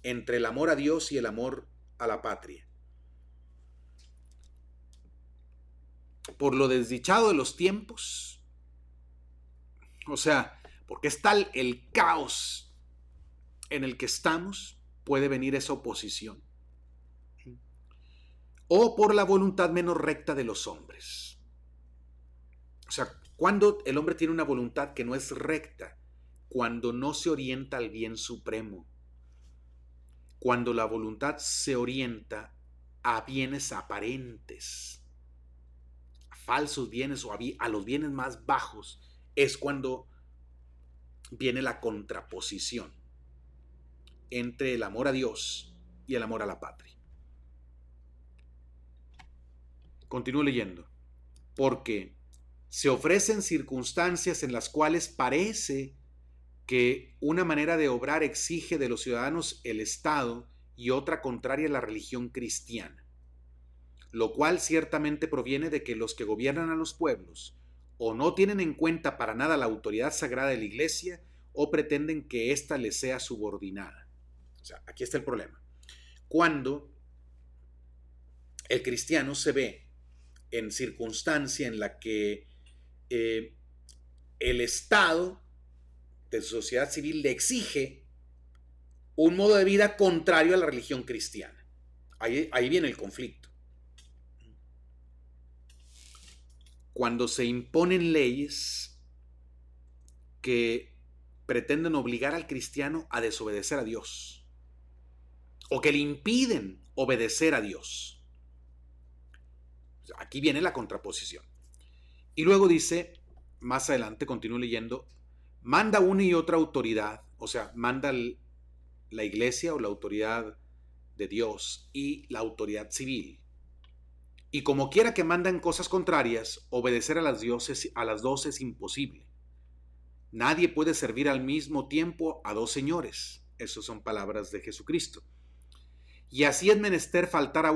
entre el amor a Dios y el amor a la patria. Por lo desdichado de los tiempos. O sea, porque es tal el caos en el que estamos, puede venir esa oposición. O por la voluntad menos recta de los hombres. O sea, cuando el hombre tiene una voluntad que no es recta, cuando no se orienta al bien supremo, cuando la voluntad se orienta a bienes aparentes, a falsos bienes o a los bienes más bajos, es cuando viene la contraposición entre el amor a Dios y el amor a la patria. Continúo leyendo. Porque se ofrecen circunstancias en las cuales parece que una manera de obrar exige de los ciudadanos el Estado y otra contraria a la religión cristiana, lo cual ciertamente proviene de que los que gobiernan a los pueblos o no tienen en cuenta para nada la autoridad sagrada de la Iglesia o pretenden que ésta les sea subordinada. O sea, aquí está el problema. Cuando el cristiano se ve en circunstancia en la que el Estado de su sociedad civil le exige un modo de vida contrario a la religión cristiana. Ahí viene el conflicto. Cuando se imponen leyes que pretenden obligar al cristiano a desobedecer a Dios o que le impiden obedecer a Dios. Aquí viene la contraposición. Y luego dice, más adelante, continúo leyendo, manda una y otra autoridad, o sea, manda la iglesia o la autoridad de Dios y la autoridad civil. Y como quiera que mandan cosas contrarias, obedecer a las dos es imposible. Nadie puede servir al mismo tiempo a dos señores. Esas son palabras de Jesucristo. Y así es menester faltar a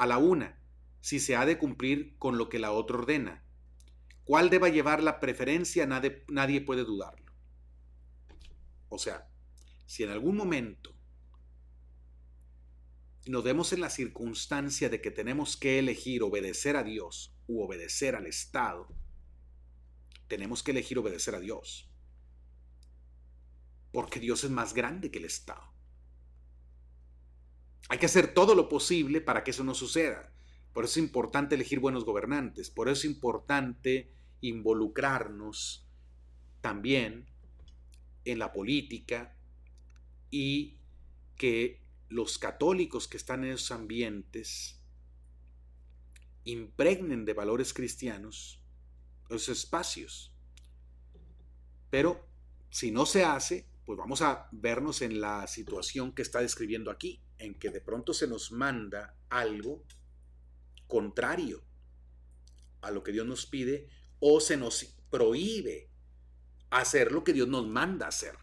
la una, si se ha de cumplir con lo que la otra ordena. ¿Cuál deba llevar la preferencia? Nadie puede dudarlo. O sea, si en algún momento nos vemos en la circunstancia de que tenemos que elegir obedecer a Dios u obedecer al Estado, tenemos que elegir obedecer a Dios. Porque Dios es más grande que el Estado. Hay que hacer todo lo posible para que eso no suceda. Por eso es importante elegir buenos gobernantes. Por eso es importante involucrarnos también en la política y que los católicos que están en esos ambientes impregnen de valores cristianos esos espacios. Pero si no se hace, pues vamos a vernos en la situación que está describiendo aquí, en que de pronto se nos manda algo contrario a lo que Dios nos pide o se nos prohíbe hacer lo que Dios nos manda hacer.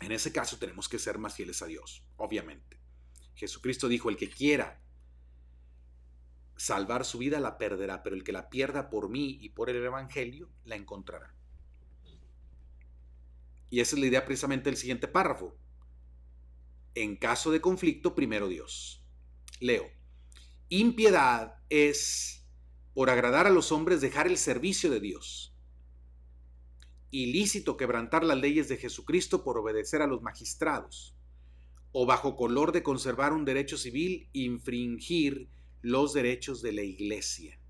En ese caso tenemos que ser más fieles a Dios, obviamente. Jesucristo dijo, el que quiera salvar su vida la perderá, pero el que la pierda por mí y por el Evangelio la encontrará. Y esa es la idea precisamente del siguiente párrafo. En caso de conflicto, primero Dios. Leo. Impiedad es, por agradar a los hombres, dejar el servicio de Dios. Ilícito quebrantar las leyes de Jesucristo por obedecer a los magistrados. O bajo color de conservar un derecho civil, infringir los derechos de la iglesia.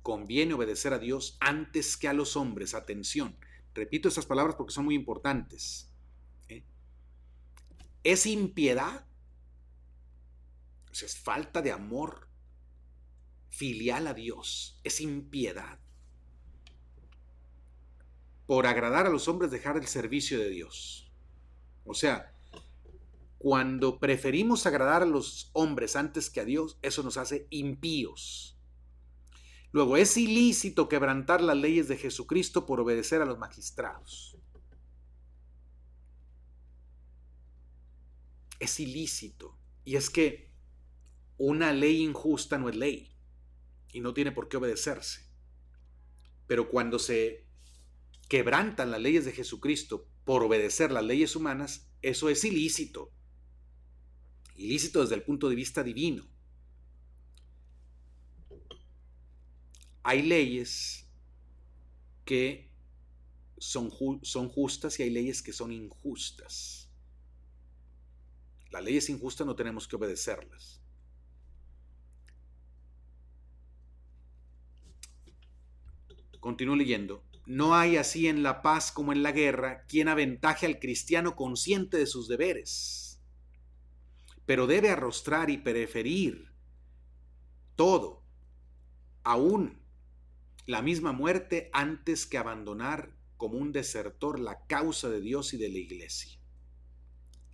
Conviene obedecer a Dios antes que a los hombres. Atención. Repito estas palabras porque son muy importantes. Es impiedad sea, es falta de amor filial a Dios, es impiedad. Por agradar a los hombres dejar el servicio de Dios. O sea, cuando preferimos agradar a los hombres antes que a Dios, eso nos hace impíos. Luego, es ilícito quebrantar las leyes de Jesucristo por obedecer a los magistrados. Es ilícito. Y es que una ley injusta no es ley y no tiene por qué obedecerse. Pero cuando se quebrantan las leyes de Jesucristo por obedecer las leyes humanas, eso es ilícito. Ilícito desde el punto de vista divino. Hay leyes que son justas y hay leyes que son injustas. Las leyes injustas no tenemos que obedecerlas. Continúo leyendo. No hay así en la paz como en la guerra quien aventaje al cristiano consciente de sus deberes, pero debe arrostrar y preferir todo, aún la misma muerte, antes que abandonar como un desertor la causa de Dios y de la iglesia.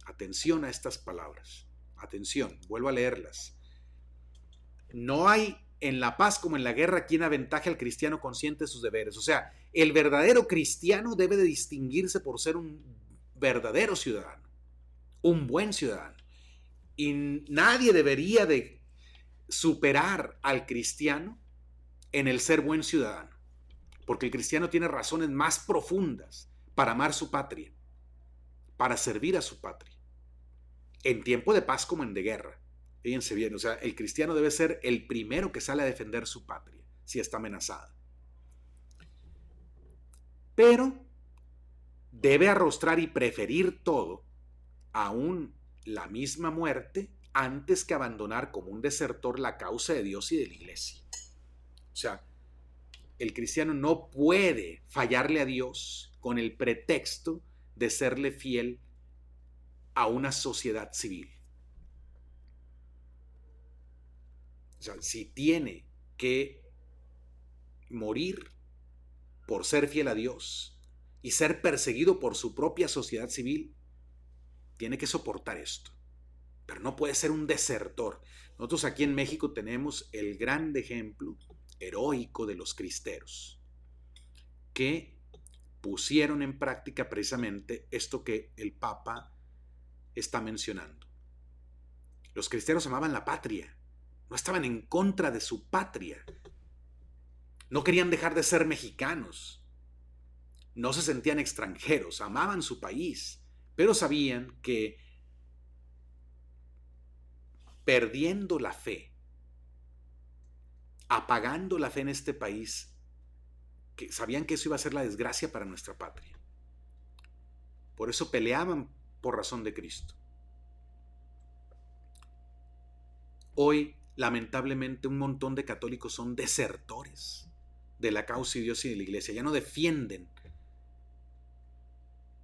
Atención a estas palabras. Atención, vuelvo a leerlas. No hay en la paz como en la guerra quien aventaje al cristiano consciente de sus deberes. O sea, el verdadero cristiano debe de distinguirse por ser un verdadero ciudadano, un buen ciudadano. Y nadie debería de superar al cristiano en el ser buen ciudadano, porque el cristiano tiene razones más profundas para amar su patria, para servir a su patria, en tiempo de paz como en de guerra. Fíjense bien, o sea, el cristiano debe ser el primero que sale a defender su patria si está amenazada. Pero debe arrostrar y preferir todo, aún la misma muerte, antes que abandonar como un desertor la causa de Dios y de la iglesia. O sea, el cristiano no puede fallarle a Dios con el pretexto de serle fiel a una sociedad civil. O sea, si tiene que morir por ser fiel a Dios y ser perseguido por su propia sociedad civil, tiene que soportar esto. Pero no puede ser un desertor. Nosotros aquí en México tenemos el gran ejemplo heroico de los cristeros, que pusieron en práctica precisamente esto que el Papa está mencionando. Los cristeros amaban la patria, no estaban en contra de su patria, no querían dejar de ser mexicanos, no se sentían extranjeros, amaban su país, pero sabían que perdiendo la fe, apagando la fe en este país, que sabían que eso iba a ser la desgracia para nuestra patria. Por eso peleaban por razón de Cristo. Hoy, lamentablemente, un montón de católicos son desertores de la causa de Dios y de la iglesia. Ya no defienden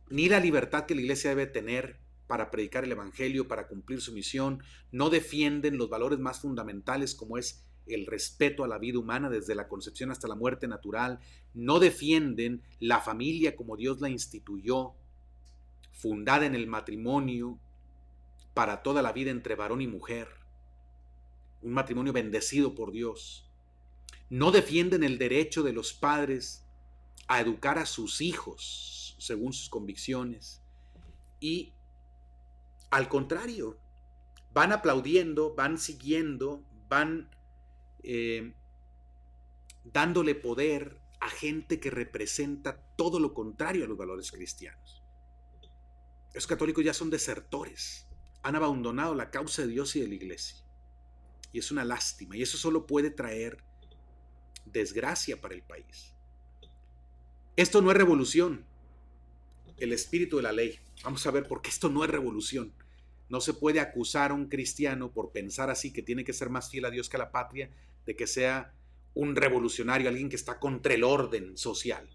ni la libertad que la iglesia debe tener para predicar el evangelio, para cumplir su misión. No defienden los valores más fundamentales como es el respeto a la vida humana desde la concepción hasta la muerte natural. No defienden la familia como Dios la instituyó, fundada en el matrimonio para toda la vida entre varón y mujer. Un matrimonio bendecido por Dios. No defienden el derecho de los padres a educar a sus hijos según sus convicciones. Y al contrario, van aplaudiendo, van siguiendo, van dándole poder a gente que representa todo lo contrario a los valores cristianos. Los católicos ya son desertores, han abandonado la causa de Dios y de la iglesia. Y es una lástima, y eso solo puede traer desgracia para el país. Esto no es revolución, el espíritu de la ley. Vamos a ver por qué esto no es revolución. No se puede acusar a un cristiano por pensar así, que tiene que ser más fiel a Dios que a la patria, de que sea un revolucionario, alguien que está contra el orden social.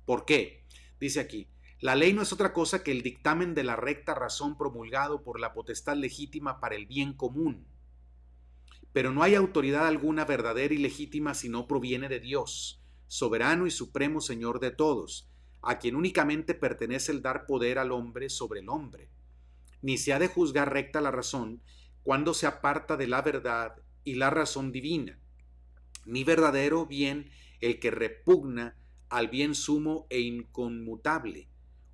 ¿Por qué? Dice aquí, la ley no es otra cosa que el dictamen de la recta razón promulgado por la potestad legítima para el bien común. Pero no hay autoridad alguna verdadera y legítima si no proviene de Dios, soberano y supremo Señor de todos, a quien únicamente pertenece el dar poder al hombre sobre el hombre. Ni se ha de juzgar recta la razón cuando se aparta de la verdad y la razón divina, ni verdadero bien el que repugna al bien sumo e inconmutable,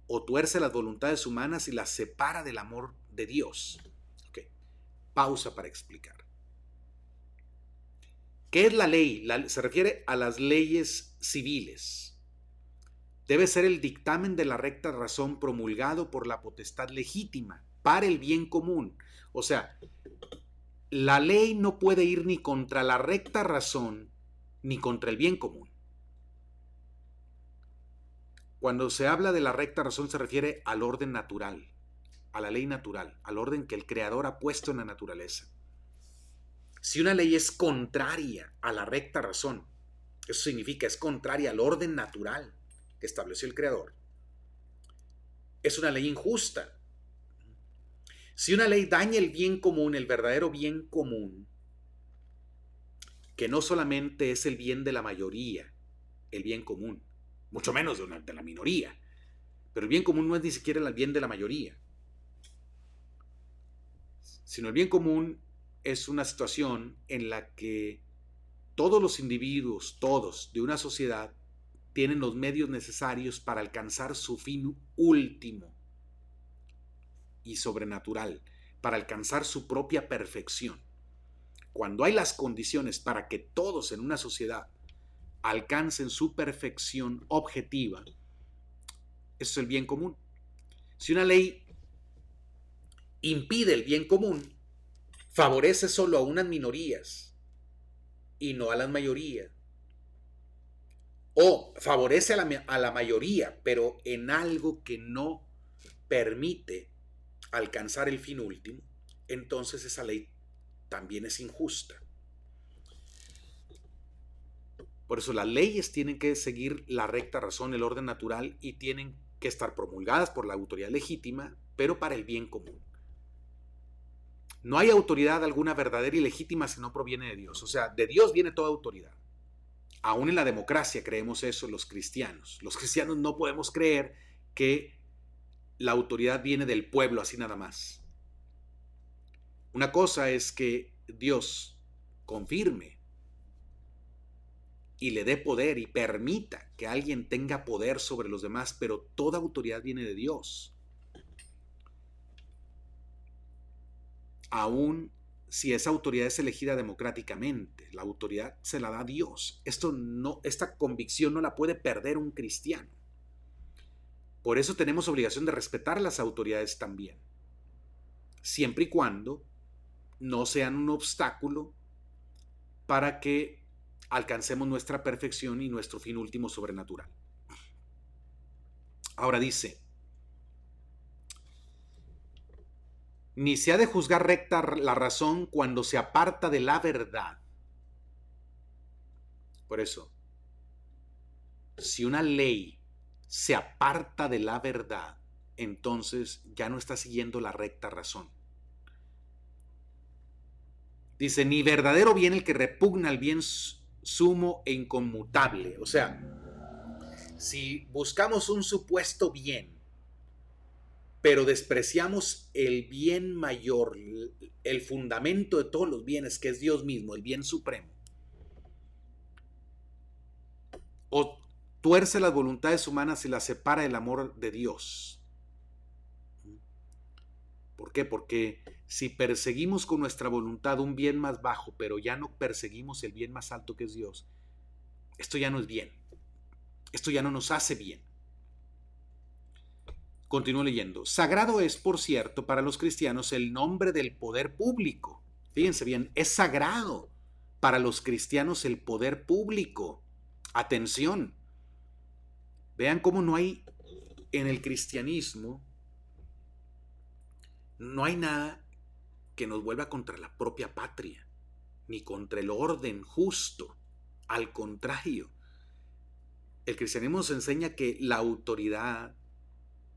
o tuerce las voluntades humanas y las separa del amor de Dios. Okay. Pausa para explicar. ¿Qué es la ley? Se refiere a las leyes civiles. Debe ser el dictamen de la recta razón promulgado por la potestad legítima para el bien común. O sea, la ley no puede ir ni contra la recta razón ni contra el bien común. Cuando se habla de la recta razón se refiere al orden natural, a la ley natural, al orden que el Creador ha puesto en la naturaleza. Si una ley es contraria a la recta razón, eso significa es contraria al orden natural que estableció el Creador, es una ley injusta. Si una ley daña el bien común, el verdadero bien común, que no solamente es el bien de la mayoría, el bien común, mucho menos de la minoría, pero el bien común no es ni siquiera el bien de la mayoría, sino el bien común es una situación en la que todos los individuos, todos de una sociedad, tienen los medios necesarios para alcanzar su fin último y sobrenatural, para alcanzar su propia perfección. Cuando hay las condiciones para que todos en una sociedad alcancen su perfección objetiva, eso es el bien común. Si una ley impide el bien común, favorece solo a unas minorías y no a las mayorías, o favorece a la mayoría, pero en algo que no permite alcanzar el fin último, entonces esa ley también es injusta. Por eso las leyes tienen que seguir la recta razón, el orden natural, y tienen que estar promulgadas por la autoridad legítima, pero para el bien común. No hay autoridad alguna verdadera y legítima si no proviene de Dios. O sea, de Dios viene toda autoridad. Aún en la democracia creemos eso los cristianos. Los cristianos no podemos creer que la autoridad viene del pueblo así nada más. Una cosa es que Dios confirme y le dé poder y permita que alguien tenga poder sobre los demás, pero toda autoridad viene de Dios. Aún si esa autoridad es elegida democráticamente, la autoridad se la da Dios. Esta convicción no la puede perder un cristiano. Por eso tenemos obligación de respetar las autoridades también, siempre y cuando no sean un obstáculo para que alcancemos nuestra perfección y nuestro fin último sobrenatural. Ahora dice, ni se ha de juzgar recta la razón cuando se aparta de la verdad. Por eso, si una ley se aparta de la verdad, entonces ya no está siguiendo la recta razón. Dice, ni verdadero bien el que repugna al bien sumo e inconmutable. O sea, si buscamos un supuesto bien, pero despreciamos el bien mayor, el fundamento de todos los bienes, que es Dios mismo, el bien supremo, o tuerce las voluntades humanas y las separa del amor de Dios. ¿Por qué? Porque si perseguimos con nuestra voluntad un bien más bajo, pero ya no perseguimos el bien más alto que es Dios, esto ya no es bien. Esto ya no nos hace bien. Continúo leyendo. Sagrado es, por cierto, para los cristianos el nombre del poder público. Fíjense bien, es sagrado para los cristianos el poder público. Atención. Vean cómo no hay en el cristianismo, no hay nada que nos vuelva contra la propia patria, ni contra el orden justo. Al contrario, el cristianismo nos enseña que la autoridad,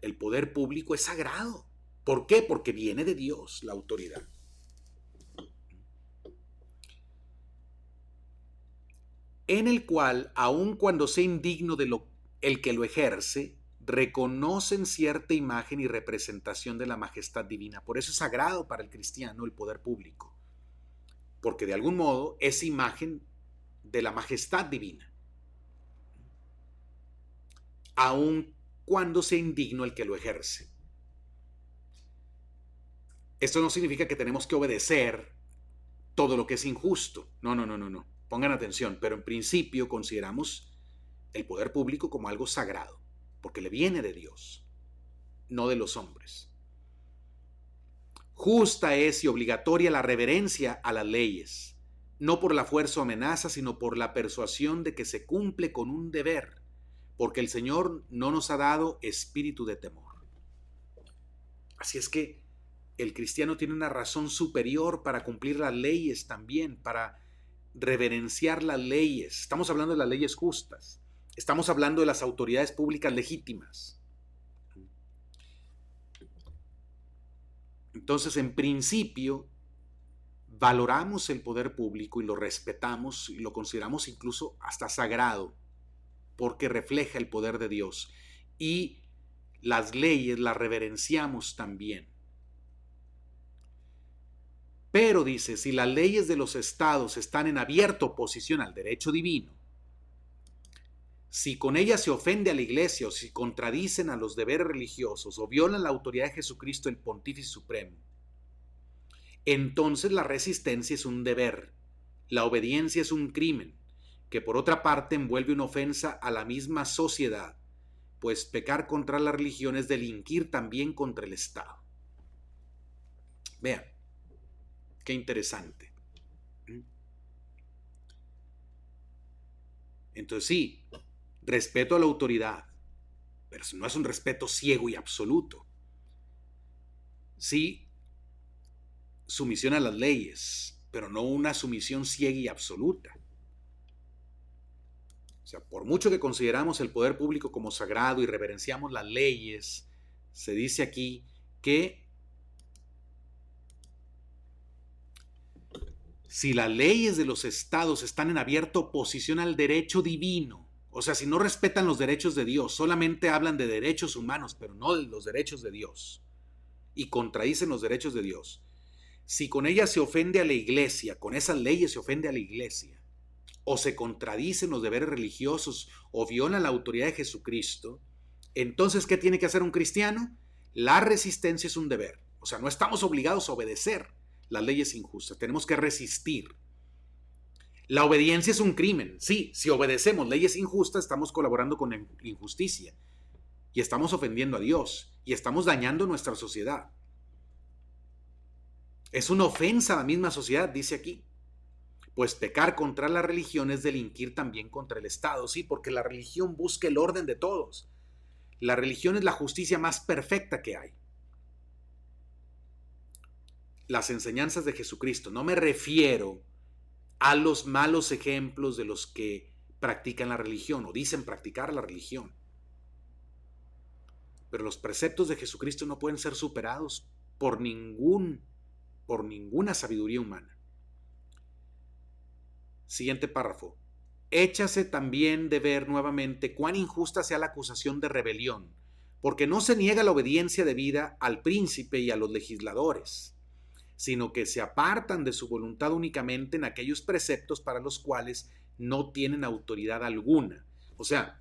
el poder público es sagrado. ¿Por qué? Porque viene de Dios la autoridad. en el cual, aun cuando sea indigno de el que lo ejerce, reconocen cierta imagen y representación de la majestad divina. Por eso es sagrado para el cristiano el poder público, porque de algún modo es imagen de la majestad divina, aun cuando sea indigno el que lo ejerce. Esto no significa que tenemos que obedecer todo lo que es injusto. No, no, no, no, no. Pongan atención, pero en principio consideramos el poder público como algo sagrado, porque le viene de Dios, no de los hombres. Justa es y obligatoria la reverencia a las leyes, no por la fuerza o amenaza, sino por la persuasión de que se cumple con un deber, porque el Señor no nos ha dado espíritu de temor. Así es que el cristiano tiene una razón superior para cumplir las leyes también, para reverenciar las leyes. Estamos hablando de las leyes justas. Estamos hablando de las autoridades públicas legítimas. Entonces, en principio, valoramos el poder público y lo respetamos y lo consideramos incluso hasta sagrado, porque refleja el poder de Dios. Y las leyes las reverenciamos también. Pero dice, si las leyes de los estados están en abierta oposición al derecho divino, si con ellas se ofende a la iglesia o si contradicen a los deberes religiosos o violan la autoridad de Jesucristo, el Pontífice Supremo, entonces la resistencia es un deber, la obediencia es un crimen, que por otra parte envuelve una ofensa a la misma sociedad, pues pecar contra la religión es delinquir también contra el Estado. Vean, qué interesante. Entonces sí, respeto a la autoridad, pero no es un respeto ciego y absoluto. Sí, sumisión a las leyes, pero no una sumisión ciega y absoluta. O sea, por mucho que consideramos el poder público como sagrado y reverenciamos las leyes, se dice aquí que si las leyes de los estados están en abierta oposición al derecho divino, o sea, si no respetan los derechos de Dios, solamente hablan de derechos humanos, pero no de los derechos de Dios, y contradicen los derechos de Dios, si con ellas se ofende a la iglesia, con esas leyes se ofende a la iglesia, o se contradicen los deberes religiosos, o violan la autoridad de Jesucristo, entonces, ¿qué tiene que hacer un cristiano? La resistencia es un deber. O sea, no estamos obligados a obedecer las leyes injustas, tenemos que resistir. La obediencia es un crimen. Sí, si obedecemos leyes injustas, estamos colaborando con la injusticia y estamos ofendiendo a Dios y estamos dañando nuestra sociedad. Es una ofensa a la misma sociedad, dice aquí. Pues pecar contra la religión es delinquir también contra el Estado, sí, porque la religión busca el orden de todos. La religión es la justicia más perfecta que hay. Las enseñanzas de Jesucristo, no me refiero a los malos ejemplos de los que practican la religión o dicen practicar la religión. Pero los preceptos de Jesucristo no pueden ser superados por ninguna sabiduría humana. Siguiente párrafo. Échase también de ver nuevamente cuán injusta sea la acusación de rebelión, porque no se niega la obediencia debida al príncipe y a los legisladores, sino que se apartan de su voluntad únicamente en aquellos preceptos para los cuales no tienen autoridad alguna. O sea,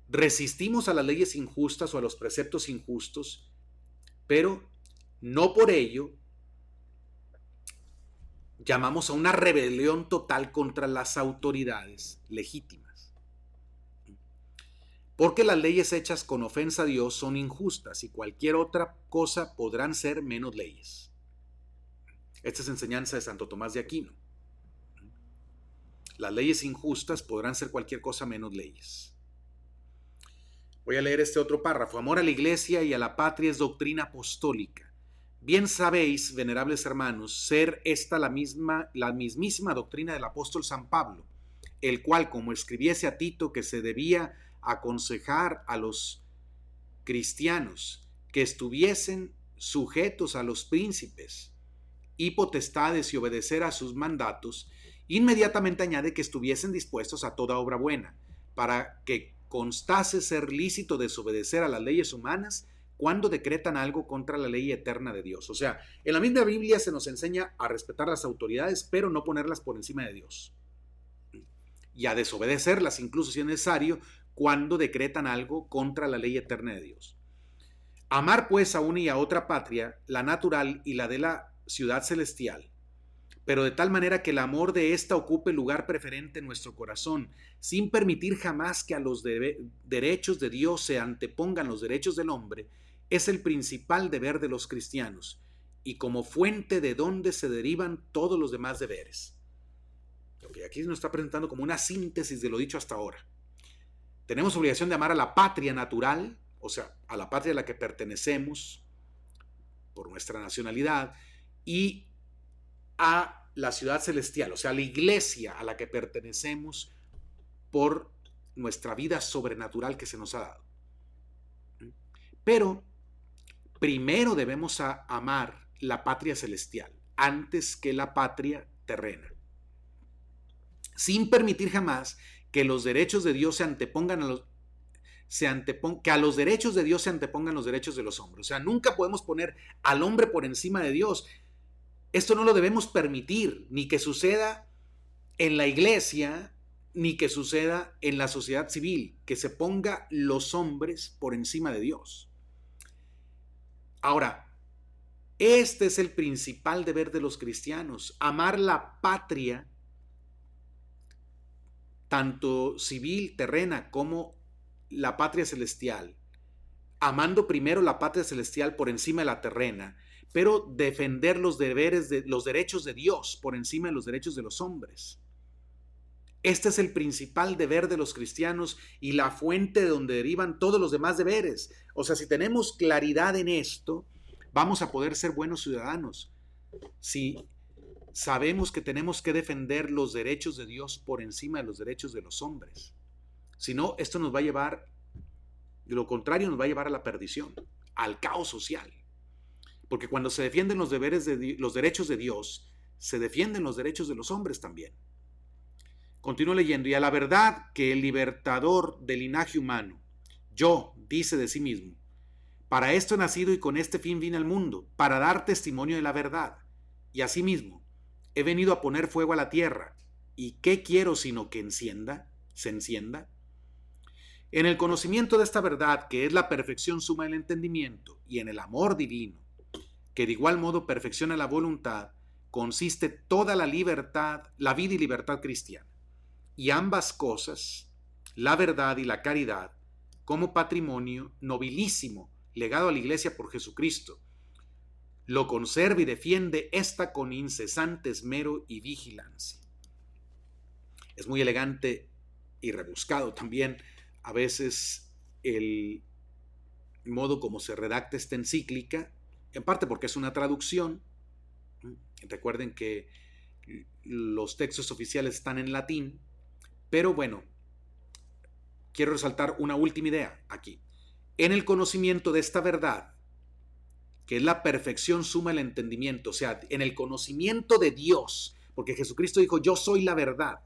resistimos a las leyes injustas o a los preceptos injustos, pero no por ello llamamos a una rebelión total contra las autoridades legítimas. Porque las leyes hechas con ofensa a Dios son injustas y cualquier otra cosa podrán ser menos leyes. Esta es enseñanza de Santo Tomás de Aquino. Las leyes injustas podrán ser cualquier cosa menos leyes. Voy a leer este otro párrafo. Amor a la iglesia y a la patria es doctrina apostólica. Bien sabéis, venerables hermanos, ser esta la mismísima doctrina del apóstol San Pablo, el cual, como escribiese a Tito que se debía aconsejar a los cristianos que estuviesen sujetos a los príncipes y potestades y obedecer a sus mandatos, Inmediatamente añade que estuviesen dispuestos a toda obra buena, para que constase ser lícito desobedecer a las leyes humanas cuando decretan algo contra la ley eterna de Dios. O sea, en la misma Biblia se nos enseña a respetar las autoridades, pero no ponerlas por encima de Dios. Y a desobedecerlas, incluso si es necesario, cuando decretan algo contra la ley eterna de Dios. Amar pues a una y a otra patria, la natural y la de la ciudad celestial, pero de tal manera que el amor de ésta ocupe lugar preferente en nuestro corazón, sin permitir jamás que a los derechos de Dios se antepongan los derechos del hombre, es el principal deber de los cristianos, y como fuente de donde se derivan todos los demás deberes. Okay, aquí nos está presentando como una síntesis de lo dicho hasta ahora. Tenemos obligación de amar a la patria natural, o sea, a la patria a la que pertenecemos por nuestra nacionalidad, y a la ciudad celestial, o sea, a la iglesia a la que pertenecemos por nuestra vida sobrenatural que se nos ha dado. Pero primero debemos amar la patria celestial antes que la patria terrena, sin permitir jamás que los derechos de Dios se antepongan a que a los derechos de Dios se antepongan los derechos de los hombres. O sea, nunca podemos poner al hombre por encima de Dios. Esto no lo debemos permitir, ni que suceda en la iglesia, ni que suceda en la sociedad civil, que se ponga los hombres por encima de Dios. Ahora, este es el principal deber de los cristianos, amar la patria, tanto civil, terrena, como la patria celestial, amando primero la patria celestial por encima de la terrena, pero defender los derechos de Dios por encima de los derechos de los hombres. Este es el principal deber de los cristianos y la fuente de donde derivan todos los demás deberes. O sea, si tenemos claridad en esto, vamos a poder ser buenos ciudadanos. Si sabemos que tenemos que defender los derechos de Dios por encima de los derechos de los hombres. Si no, esto nos va a llevar, de lo contrario, nos va a llevar a la perdición, al caos social. Porque cuando se defienden los derechos de Dios, se defienden los derechos de los hombres también. Continúo leyendo. Y a la verdad que el libertador del linaje humano, yo, dice de sí mismo, para esto he nacido y con este fin vine al mundo, para dar testimonio de la verdad. Y asimismo, he venido a poner fuego a la tierra. ¿Y qué quiero sino que se encienda? En el conocimiento de esta verdad, que es la perfección suma del entendimiento, y en el amor divino, que de igual modo perfecciona la voluntad, consiste toda la libertad, la vida y libertad cristiana. Y ambas cosas, la verdad y la caridad, como patrimonio nobilísimo legado a la Iglesia por Jesucristo, lo conserva y defiende esta con incesante esmero y vigilancia. Es muy elegante y rebuscado también a veces el modo como se redacta esta encíclica, en parte porque es una traducción. Recuerden que los textos oficiales están en latín, pero bueno, quiero resaltar una última idea aquí. En el conocimiento de esta verdad, que es la perfección suma del entendimiento, o sea, en el conocimiento de Dios, porque Jesucristo dijo, yo soy la verdad.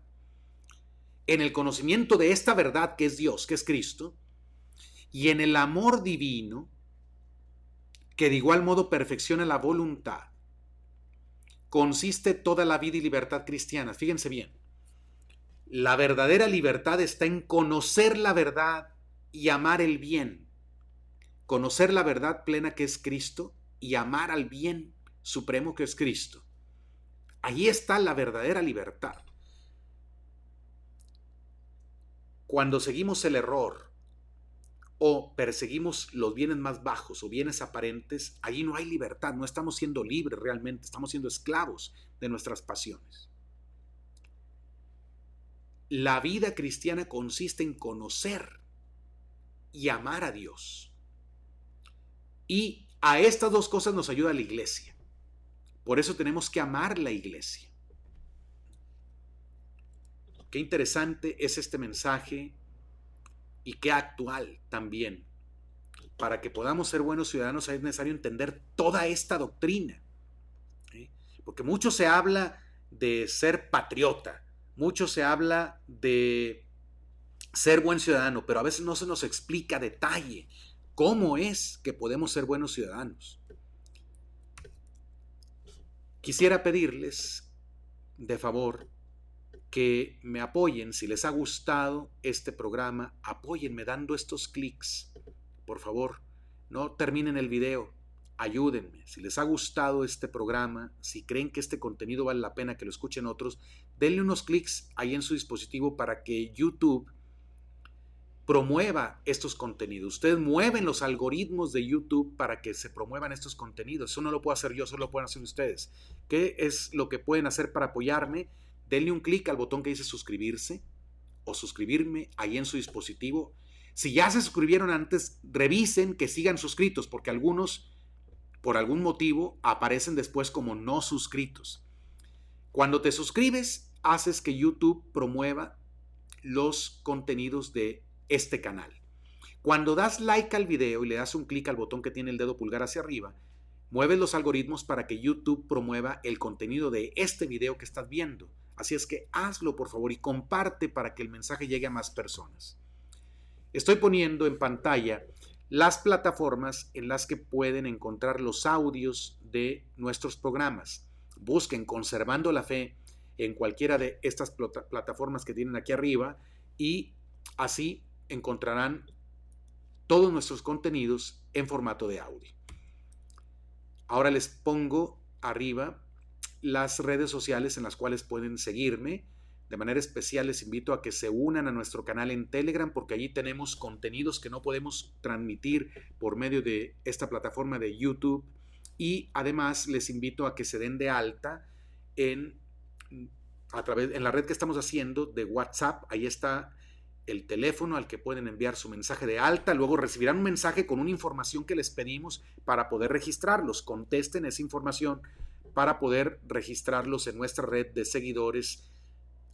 En el conocimiento de esta verdad que es Dios, que es Cristo, y en el amor divino, que de igual modo perfecciona la voluntad, consiste toda la vida y libertad cristiana. Fíjense bien, la verdadera libertad está en conocer la verdad y amar el bien. Conocer la verdad plena que es Cristo y amar al bien supremo que es Cristo. Allí está la verdadera libertad. Cuando seguimos el error o perseguimos los bienes más bajos o bienes aparentes, allí no hay libertad, no estamos siendo libres realmente, estamos siendo esclavos de nuestras pasiones. La vida cristiana consiste en conocer y amar a Dios. Y a estas dos cosas nos ayuda la iglesia. Por eso tenemos que amar la iglesia. Qué interesante es este mensaje y qué actual también. Para que podamos ser buenos ciudadanos es necesario entender toda esta doctrina. Porque mucho se habla de ser patriota, mucho se habla de ser buen ciudadano, pero a veces no se nos explica a detalle cómo es que podemos ser buenos ciudadanos. Quisiera pedirles, de favor, que me apoyen. Si les ha gustado este programa, apóyenme dando estos clics. Por favor, no terminen el video. Ayúdenme. Si les ha gustado este programa, si creen que este contenido vale la pena que lo escuchen otros, denle unos clics ahí en su dispositivo para que YouTube promueva estos contenidos. Ustedes mueven los algoritmos de YouTube para que se promuevan estos contenidos. Eso no lo puedo hacer yo, solo lo pueden hacer ustedes. ¿Qué es lo que pueden hacer para apoyarme? Denle un clic al botón que dice suscribirse o suscribirme ahí en su dispositivo. Si ya se suscribieron antes, revisen que sigan suscritos, porque algunos, por algún motivo, aparecen después como no suscritos. Cuando te suscribes, haces que YouTube promueva los contenidos de este canal. Cuando das like al video y le das un clic al botón que tiene el dedo pulgar hacia arriba, mueves los algoritmos para que YouTube promueva el contenido de este video que estás viendo. Así es que hazlo, por favor, y comparte para que el mensaje llegue a más personas. Estoy poniendo en pantalla las plataformas en las que pueden encontrar los audios de nuestros programas. Busquen Conservando la Fe en cualquiera de estas plataformas que tienen aquí arriba y así encontrarán todos nuestros contenidos en formato de audio. Ahora les pongo arriba las redes sociales en las cuales pueden seguirme. De manera especial les invito a que se unan a nuestro canal en Telegram, porque allí tenemos contenidos que no podemos transmitir por medio de esta plataforma de YouTube. Y además les invito a que se den de alta en la red que estamos haciendo de WhatsApp. Ahí está el teléfono al que pueden enviar su mensaje de alta. Luego recibirán un mensaje con una información que les pedimos para poder registrarlos. Contesten esa información para poder registrarlos en nuestra red de seguidores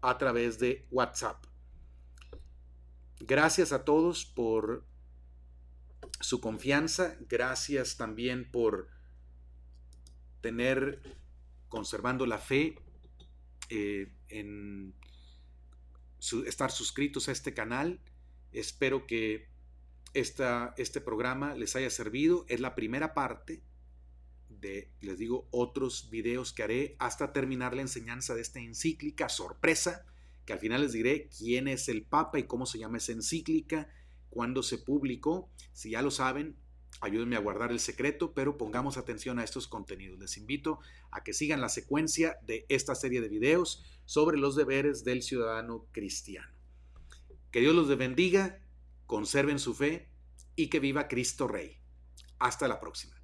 a través de WhatsApp. Gracias a todos por su confianza. Gracias también por tener Conservando la Fe en estar suscritos a este canal. Espero que este programa les haya servido. Es la primera parte de, les digo, otros videos que haré hasta terminar la enseñanza de esta encíclica sorpresa, que al final les diré quién es el Papa y cómo se llama esa encíclica, cuándo se publicó. Si ya lo saben, ayúdenme a guardar el secreto, pero pongamos atención a estos contenidos. Les invito a que sigan la secuencia de esta serie de videos sobre los deberes del ciudadano cristiano. Que Dios los bendiga, conserven su fe y que viva Cristo Rey. Hasta la próxima.